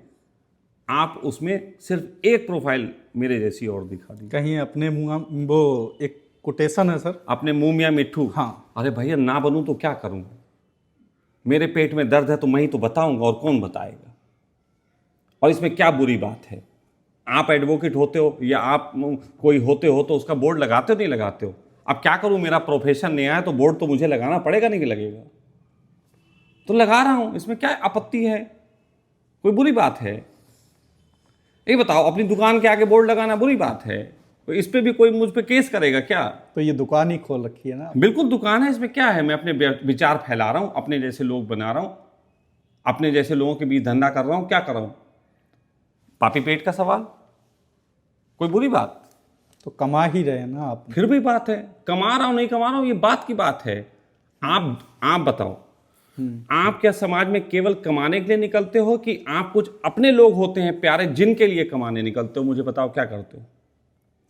आप उसमें सिर्फ एक प्रोफाइल मेरे जैसी और दिखा दीजिए। कहीं अपने मुंह, वो एक कोटेशन है सर, अपने मुंह मियाँ मिट्ठू। हाँ। अरे भैया, ना बनूं तो क्या करूं? मेरे पेट में दर्द है तो मैं ही तो बताऊंगा, और कौन बताएगा? और इसमें क्या बुरी बात है? आप एडवोकेट होते हो या आप कोई होते हो तो उसका बोर्ड लगाते हो नहीं लगाते हो? अब क्या करूं, मेरा प्रोफेशन नया है तो बोर्ड तो मुझे लगाना पड़ेगा, नहीं कि लगेगा? तो लगा रहा हूं, इसमें क्या आपत्ति है? कोई बुरी बात है? ये बताओ, अपनी दुकान के आगे बोर्ड लगाना बुरी बात है? तो इस पे भी कोई मुझ पे केस करेगा क्या? तो ये दुकान ही खोल रखी है ना। बिल्कुल दुकान है, इसमें क्या है? मैं अपने विचार फैला रहा हूं, अपने जैसे लोग बना रहा हूं, अपने जैसे लोगों के बीच धंधा कर रहा हूं। क्या कर रहा हूं? पापी पेट का सवाल? कोई बुरी बात? तो कमा ही रहे हैं ना आप। फिर भी बात है, कमा रहा हूं नहीं कमा रहा हूं, ये बात की बात है। आप बताओ, आप क्या समाज में केवल कमाने के लिए निकलते हो कि आप कुछ अपने लोग होते हैं प्यारे जिनके लिए कमाने निकलते हो? मुझे बताओ, क्या करते हो?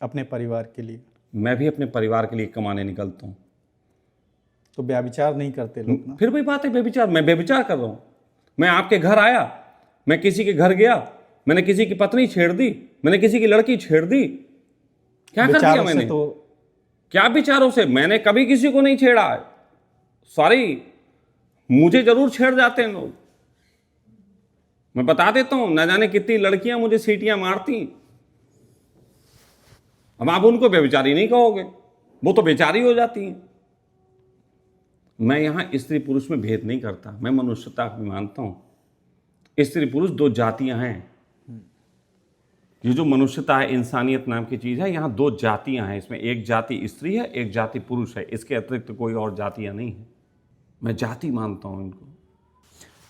अपने परिवार के लिए। मैं भी अपने परिवार के लिए कमाने निकलता हूं। तो व्यभिचार नहीं करते लोग ना। फिर भी बात है व्यभिचार। मैं व्यभिचार कर रहा हूं? मैं आपके घर आया, मैं किसी के घर गया, मैंने किसी की पत्नी छेड़ दी, मैंने किसी की लड़की छेड़ दी, क्या कर दिया विचारों से मैंने? तो क्या विचारों से? मैंने कभी किसी को नहीं छेड़ा है। सॉरी, मुझे जरूर छेड़ जाते हैं लोग। मैं बता देता हूं, न जाने कितनी लड़कियां मुझे सीटियां मारती। अब आप उनको बेचारी नहीं कहोगे, वो तो बेचारी हो जाती हैं। मैं यहां स्त्री पुरुष में भेद नहीं करता, मैं मनुष्यता भी मानता हूं। स्त्री पुरुष दो जातियां हैं। ये जो मनुष्यता है, इंसानियत नाम की चीज है, यहां दो जातियां हैं। इसमें एक जाति स्त्री है, एक जाति पुरुष है। इसके अतिरिक्त कोई और जातियां नहीं है। मैं जाति मानता हूं इनको।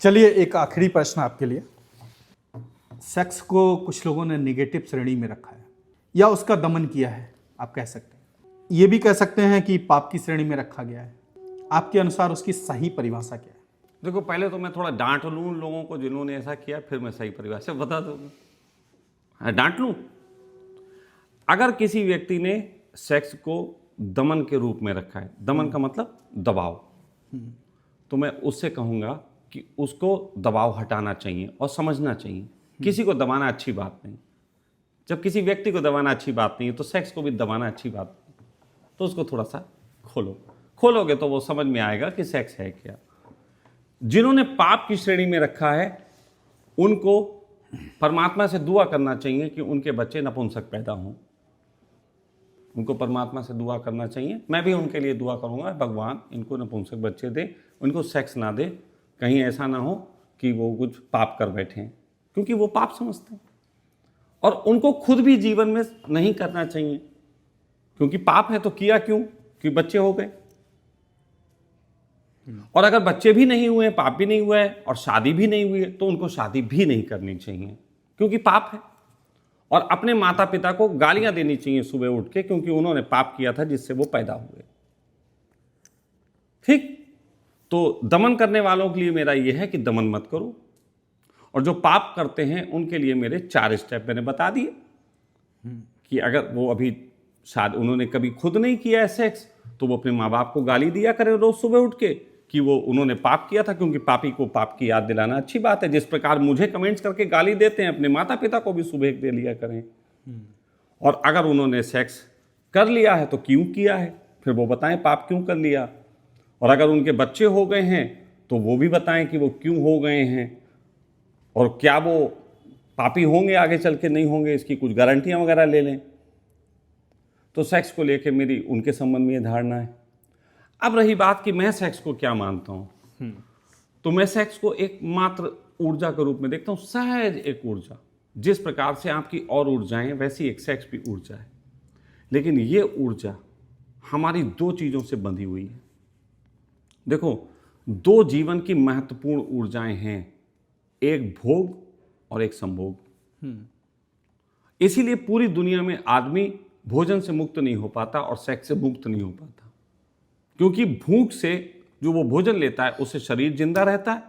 चलिए, एक आखिरी प्रश्न आपके लिए। सेक्स को कुछ लोगों ने निगेटिव श्रेणी में रखा है या उसका दमन किया है, आप कह सकते हैं। ये भी कह सकते हैं कि पाप की श्रेणी में रखा गया है। आपके अनुसार उसकी सही परिभाषा क्या है? देखो, पहले तो मैं थोड़ा डांट लूं उन लोगों को जिन्होंने ऐसा किया, फिर मैं सही परिभाषा बता दूंगा। डांट लूं? अगर किसी व्यक्ति ने सेक्स को दमन के रूप में रखा है, दमन का मतलब दबाव, तो मैं उससे कहूंगा कि उसको दबाव हटाना चाहिए और समझना चाहिए। किसी को दबाना अच्छी बात नहीं। जब किसी व्यक्ति को दबाना अच्छी बात नहीं है, तो सेक्स को भी दबाना अच्छी बात नहीं। तो उसको थोड़ा सा खोलोगे तो वो समझ में आएगा कि सेक्स है क्या। जिन्होंने पाप की श्रेणी में रखा है, उनको परमात्मा से दुआ करना चाहिए कि उनके बच्चे नपुंसक पैदा हों। उनको परमात्मा से दुआ करना चाहिए। मैं भी उनके लिए दुआ करूंगा, भगवान इनको नपुंसक बच्चे दे, उनको सेक्स ना दे, कहीं ऐसा ना हो कि वो कुछ पाप कर बैठे, क्योंकि वो पाप समझते हैं। और उनको खुद भी जीवन में नहीं करना चाहिए, क्योंकि पाप है तो किया क्यों? कि बच्चे हो गए। और अगर बच्चे भी नहीं हुए, पाप भी नहीं हुआ है और शादी भी नहीं हुई है, तो उनको शादी भी नहीं करनी चाहिए, क्योंकि पाप है। और अपने माता पिता को गालियां देनी चाहिए सुबह उठ के, क्योंकि उन्होंने पाप किया था जिससे वो पैदा हुए। ठीक? तो दमन करने वालों के लिए मेरा यह है कि दमन मत करो, और जो पाप करते हैं उनके लिए मेरे 4 स्टेप मैंने बता दिए कि अगर वो अभी शायद उन्होंने कभी खुद नहीं किया है सेक्स, तो वो अपने माँ बाप को गाली दिया करें रोज सुबह उठ के कि वो उन्होंने पाप किया था, क्योंकि पापी को पाप की याद दिलाना अच्छी बात है। जिस प्रकार मुझे कमेंट्स करके गाली देते हैं, अपने माता पिता को भी सुबह दे लिया करें। और अगर उन्होंने सेक्स कर लिया है तो क्यों किया है, फिर वो बताएं पाप क्यों कर लिया। और अगर उनके बच्चे हो गए हैं तो वो भी बताएं कि वो क्यों हो गए हैं, और क्या वो पापी होंगे आगे चल के, नहीं होंगे, इसकी कुछ गारंटियां वगैरह ले लें। तो सेक्स को लेके मेरी उनके संबंध में ये धारणा है। अब रही बात कि मैं सेक्स को क्या मानता हूं, तो मैं सेक्स को एक मात्र ऊर्जा के रूप में देखता हूं, सहज एक ऊर्जा। जिस प्रकार से आपकी और ऊर्जाएं, वैसी एक सेक्स भी ऊर्जा है। लेकिन ये ऊर्जा हमारी दो चीज़ों से बंधी हुई है। देखो, दो जीवन की महत्वपूर्ण ऊर्जाएं हैं, एक भोग और एक संभोग। इसीलिए पूरी दुनिया में आदमी भोजन से मुक्त नहीं हो पाता और सेक्स से मुक्त नहीं हो पाता, क्योंकि भूख से जो वो भोजन लेता है उससे शरीर जिंदा रहता है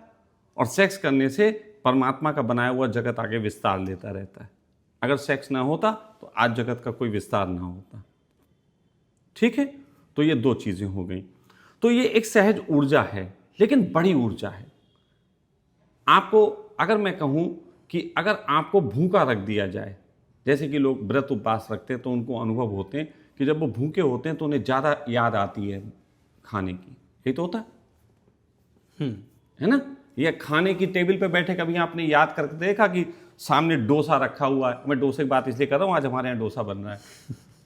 और सेक्स करने से परमात्मा का बनाया हुआ जगत आगे विस्तार लेता रहता है। अगर सेक्स ना होता तो आज जगत का कोई विस्तार ना होता। ठीक है, तो ये दो चीजें हो गई। तो ये एक सहज ऊर्जा है, लेकिन बड़ी ऊर्जा है। आपको अगर मैं कहूं कि अगर आपको भूखा रख दिया जाए, जैसे कि लोग व्रत उपवास रखते हैं तो उनको अनुभव होते हैं कि जब वो भूखे होते हैं तो उन्हें ज़्यादा याद आती है खाने की। यही तो होता है ना। या खाने की टेबल पे बैठे कभी आपने याद करके देखा कि सामने डोसा रखा हुआ है। मैं डोसे की बात इसलिए कर रहा हूँ, आज हमारे यहाँ डोसा बन रहा है।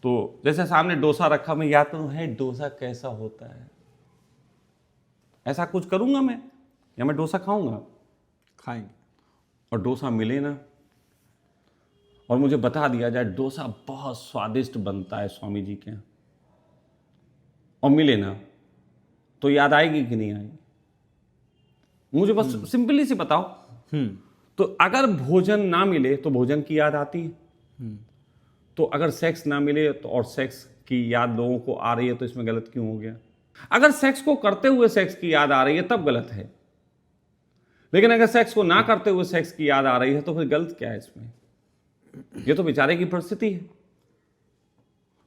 तो जैसे सामने डोसा रखा, मैं याद करूँ है डोसा कैसा होता है, ऐसा कुछ करूँगा मैं, या मैं डोसा खाऊंगा? खाएंगे। और डोसा मिले ना और मुझे बता दिया जाए डोसा बहुत स्वादिष्ट बनता है स्वामी जी के यहाँ, और मिले ना, तो याद आएगी कि नहीं आएगी? मुझे बस सिंपली सी बताओ। तो अगर भोजन ना मिले तो भोजन की याद आती है, तो अगर सेक्स ना मिले तो और सेक्स की याद लोगों को आ रही है, तो इसमें गलत क्यों हो गया? अगर सेक्स को करते हुए सेक्स की याद आ रही है तब गलत है, लेकिन अगर सेक्स को ना करते हुए सेक्स की याद आ रही है तो फिर गलत क्या है इसमें? ये तो बेचारे की परिस्थिति है।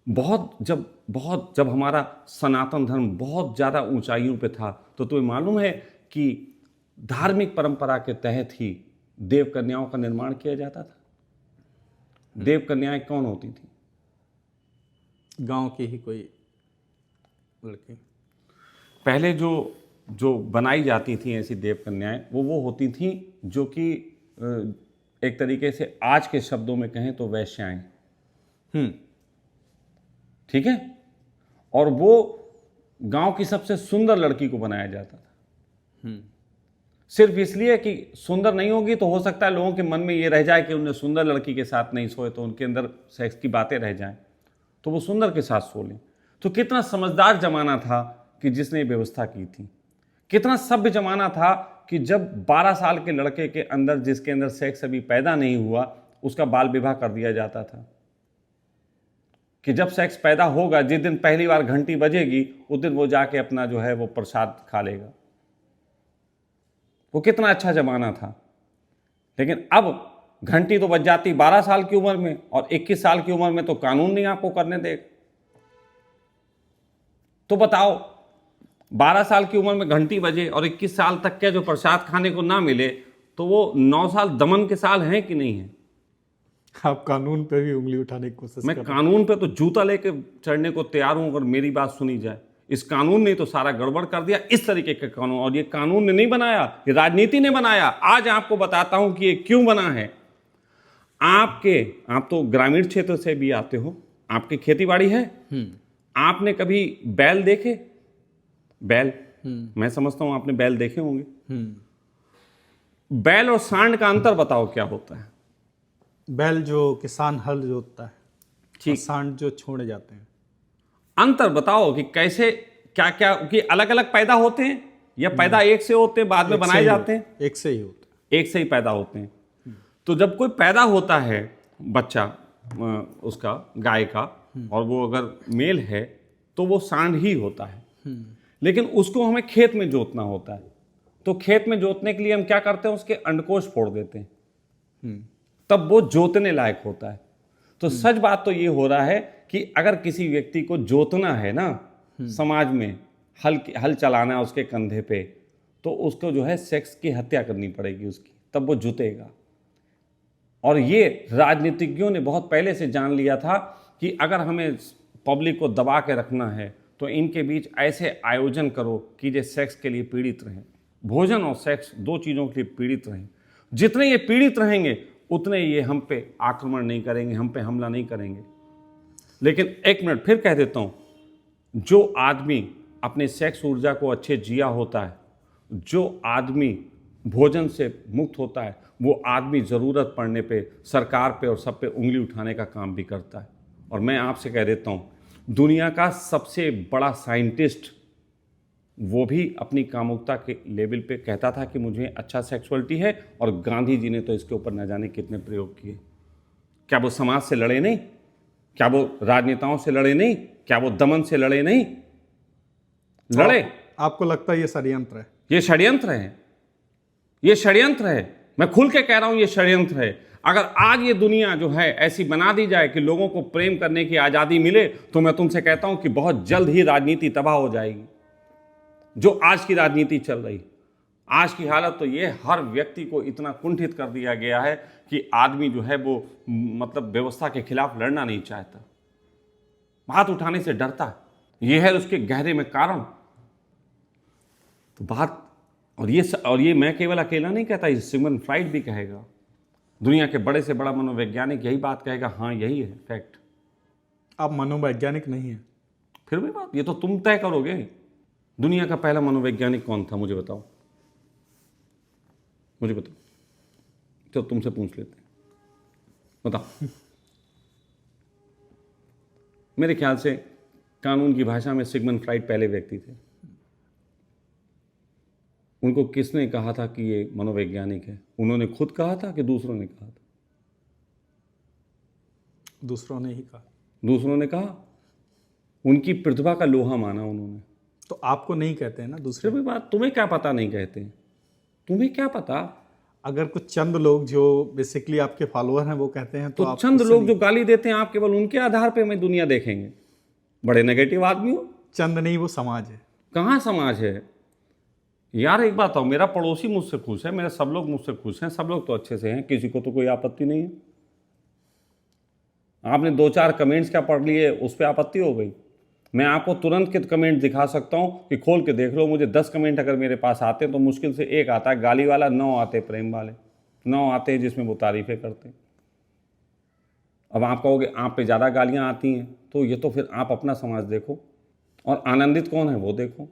बहुत जब हमारा सनातन धर्म बहुत ज्यादा ऊंचाइयों पे था, तो तुम्हें मालूम है कि धार्मिक परंपरा के तहत ही देव कन्याओं का निर्माण किया जाता था। देव कन्याएं कौन होती थी? गांव की ही कोई लड़की। पहले जो बनाई जाती थी ऐसी देव कन्याएं, वो होती थी जो कि एक तरीके से आज के शब्दों में कहें तो वैश्याएं। ठीक है। और वो गांव की सबसे सुंदर लड़की को बनाया जाता था, सिर्फ इसलिए कि सुंदर नहीं होगी तो हो सकता है लोगों के मन में ये रह जाए कि उन्हें सुंदर लड़की के साथ नहीं सोए तो उनके अंदर सेक्स की बातें रह जाएं, तो वो सुंदर के साथ सो लें। तो कितना समझदार जमाना था कि जिसने ये व्यवस्था की थी। कितना सभ्य जमाना था कि जब 12 साल के लड़के के अंदर, जिसके अंदर सेक्स अभी पैदा नहीं हुआ, उसका बाल विवाह कर दिया जाता था। कि जब सेक्स पैदा होगा, जिस दिन पहली बार घंटी बजेगी, उस दिन वो जाके अपना जो है वो प्रसाद खा लेगा। वो कितना अच्छा जमाना था। लेकिन अब घंटी तो बज जाती 12 साल की उम्र में, और 21 साल की उम्र में तो कानून नहीं आपको करने देगा। तो बताओ, 12 साल की उम्र में घंटी बजे और 21 साल तक के जो प्रसाद खाने को ना मिले, तो वो 9 साल दमन के साल हैं कि नहीं है? आप कानून पे भी उंगली उठाने की कोशिश मैं कर रहे कानून पे तो जूता लेके चढ़ने को तैयार हूं अगर मेरी बात सुनी जाए। इस कानून ने तो सारा गड़बड़ कर दिया, इस तरीके का कानून। और ये कानून ने नहीं बनाया, ये राजनीति ने बनाया। आज आपको बताता हूं कि ये क्यों बना है। आप तो ग्रामीण क्षेत्र से भी आते हो, आपकी खेती बाड़ी है। आपने कभी बैल देखे? बैल, मैं समझता हूं आपने बैल देखे होंगे। बैल और सांड का अंतर बताओ क्या होता है? बैल जो किसान हल जोतता है, ठीक। और सांड जो छोड़े जाते हैं। अंतर बताओ कि कैसे, क्या क्या कि अलग अलग पैदा होते हैं या पैदा एक से होते हैं, बाद में बनाए जाते हैं? एक से ही होता है। एक से ही पैदा होते हैं। तो जब कोई पैदा होता है बच्चा उसका, गाय का, और वो अगर मेल है तो वो सांड ही होता है। लेकिन उसको हमें खेत में जोतना होता है। तो खेत में जोतने के लिए हम क्या करते हैं? उसके अंडकोश फोड़ देते हैं, तब वो जोतने लायक होता है। तो सच बात तो ये हो रहा है कि अगर किसी व्यक्ति को जोतना है ना, समाज में हल चलाना है उसके कंधे पे, तो उसको जो है सेक्स की हत्या करनी पड़ेगी उसकी, तब वो जुतेगा। और ये राजनीतिज्ञों ने बहुत पहले से जान लिया था कि अगर हमें पब्लिक को दबा के रखना है तो इनके बीच ऐसे आयोजन करो कि ये सेक्स के लिए पीड़ित रहें। भोजन और सेक्स दो चीज़ों के लिए पीड़ित रहें। जितने ये पीड़ित रहेंगे उतने ये हम पे आक्रमण नहीं करेंगे, हम पे हमला नहीं करेंगे। लेकिन एक मिनट फिर कह देता हूँ, जो आदमी अपने सेक्स ऊर्जा को अच्छे जिया होता है, जो आदमी भोजन से मुक्त होता है, वो आदमी ज़रूरत पड़ने पे सरकार पे और सब पे उंगली उठाने का काम भी करता है। और मैं आपसे कह देता हूँ, दुनिया का सबसे बड़ा साइंटिस्ट वो भी अपनी कामुकता के लेवल पे कहता था कि मुझे अच्छा सेक्सुअलिटी है, और गांधी जी ने तो इसके ऊपर न जाने कितने प्रयोग किए। क्या वो समाज से लड़े नहीं? क्या वो राजनेताओं से लड़े नहीं? क्या वो दमन से लड़े नहीं? लड़े। आपको लगता है ये षड्यंत्र है? ये षड्यंत्र है, ये षड्यंत्र है। मैं खुल के कह रहा हूं ये षड्यंत्र है। अगर आज ये दुनिया जो है ऐसी बना दी जाए कि लोगों को प्रेम करने की आजादी मिले, तो मैं तुमसे कहता हूं कि बहुत जल्द ही राजनीति तबाह हो जाएगी। जो आज की राजनीति चल रही, आज की हालत तो ये, हर व्यक्ति को इतना कुंठित कर दिया गया है कि आदमी जो है वो मतलब व्यवस्था के खिलाफ लड़ना नहीं चाहता, हाथ उठाने से डरता है। ये है उसके गहरे में कारण। तो बात, और ये मैं केवल अकेला नहीं कहता, ये सिगमंड फ्राइड भी कहेगा, दुनिया के बड़े से बड़ा मनोवैज्ञानिक यही बात कहेगा। हाँ, यही है फैक्ट। आप मनोवैज्ञानिक नहीं है, फिर भी बात ये तो तुम तय करोगे। दुनिया का पहला मनोवैज्ञानिक कौन था, मुझे बताओ, मुझे बताओ। तो तुमसे पूछ लेते हैं, बताओ। मेरे ख्याल से कानून की भाषा में सिगमंड फ्राइड पहले व्यक्ति थे। उनको किसने कहा था कि ये मनोवैज्ञानिक है? उन्होंने खुद कहा था कि दूसरों ने कहा था? दूसरों ने ही कहा। दूसरों ने कहा, उनकी प्रतिभा का लोहा माना उन्होंने। तो आपको नहीं कहते हैं ना दूसरे? फिर भी बात, तुम्हें क्या पता नहीं कहते? तुम्हें क्या पता? अगर कुछ चंद लोग जो बेसिकली आपके फॉलोअर हैं वो कहते हैं तो आप चंद उससे लोग नहीं- जो गाली देते हैं, आप केवल उनके आधार पे हमें दुनिया देखेंगे? बड़े नेगेटिव आदमी हो। चंद नहीं, वो समाज है। कहाँ समाज है यार? एक बात हो, मेरा पड़ोसी मुझसे खुश है, मेरे सब लोग मुझसे खुश हैं, सब लोग तो अच्छे से हैं, किसी को तो कोई आपत्ति नहीं है। आपने 2-4 कमेंट्स क्या पढ़ लिए, उस पर आपत्ति हो गई? मैं आपको तुरंत के कमेंट दिखा सकता हूं कि खोल के देख लो। मुझे 10 कमेंट अगर मेरे पास आते हैं तो मुश्किल से एक आता है गाली वाला, 9 आते प्रेम वाले, 9 आते हैं जिसमें वो तारीफें करते हैं। अब आप कहोगे आप पे ज़्यादा गालियां आती हैं, तो ये तो फिर आप अपना समाज देखो, और आनंदित कौन है वो देखो,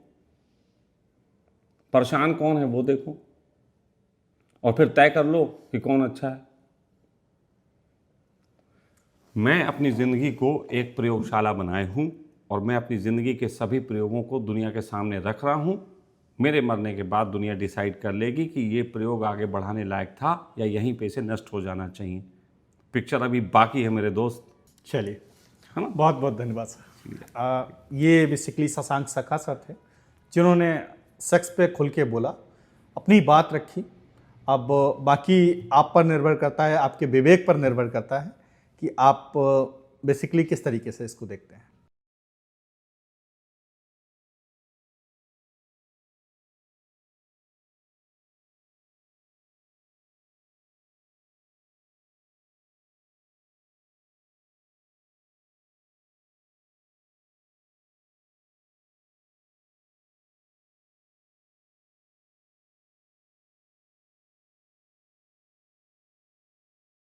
परेशान कौन है वो देखो, और फिर तय कर लो कि कौन अच्छा है। मैं अपनी ज़िंदगी को एक प्रयोगशाला बनाए हूँ, और मैं अपनी ज़िंदगी के सभी प्रयोगों को दुनिया के सामने रख रहा हूँ। मेरे मरने के बाद दुनिया डिसाइड कर लेगी कि ये प्रयोग आगे बढ़ाने लायक था या यहीं पे से नष्ट हो जाना चाहिए। पिक्चर अभी बाकी है मेरे दोस्त। चलिए, है ना? बहुत बहुत धन्यवाद सर। ये बेसिकली शशांक सक्का सर थे, जिन्होंने सेक्स पे खुल के बोला, अपनी बात रखी। अब बाकी आप पर निर्भर करता है, आपके विवेक पर निर्भर करता है कि आप बेसिकली किस तरीके से इसको देखते हैं।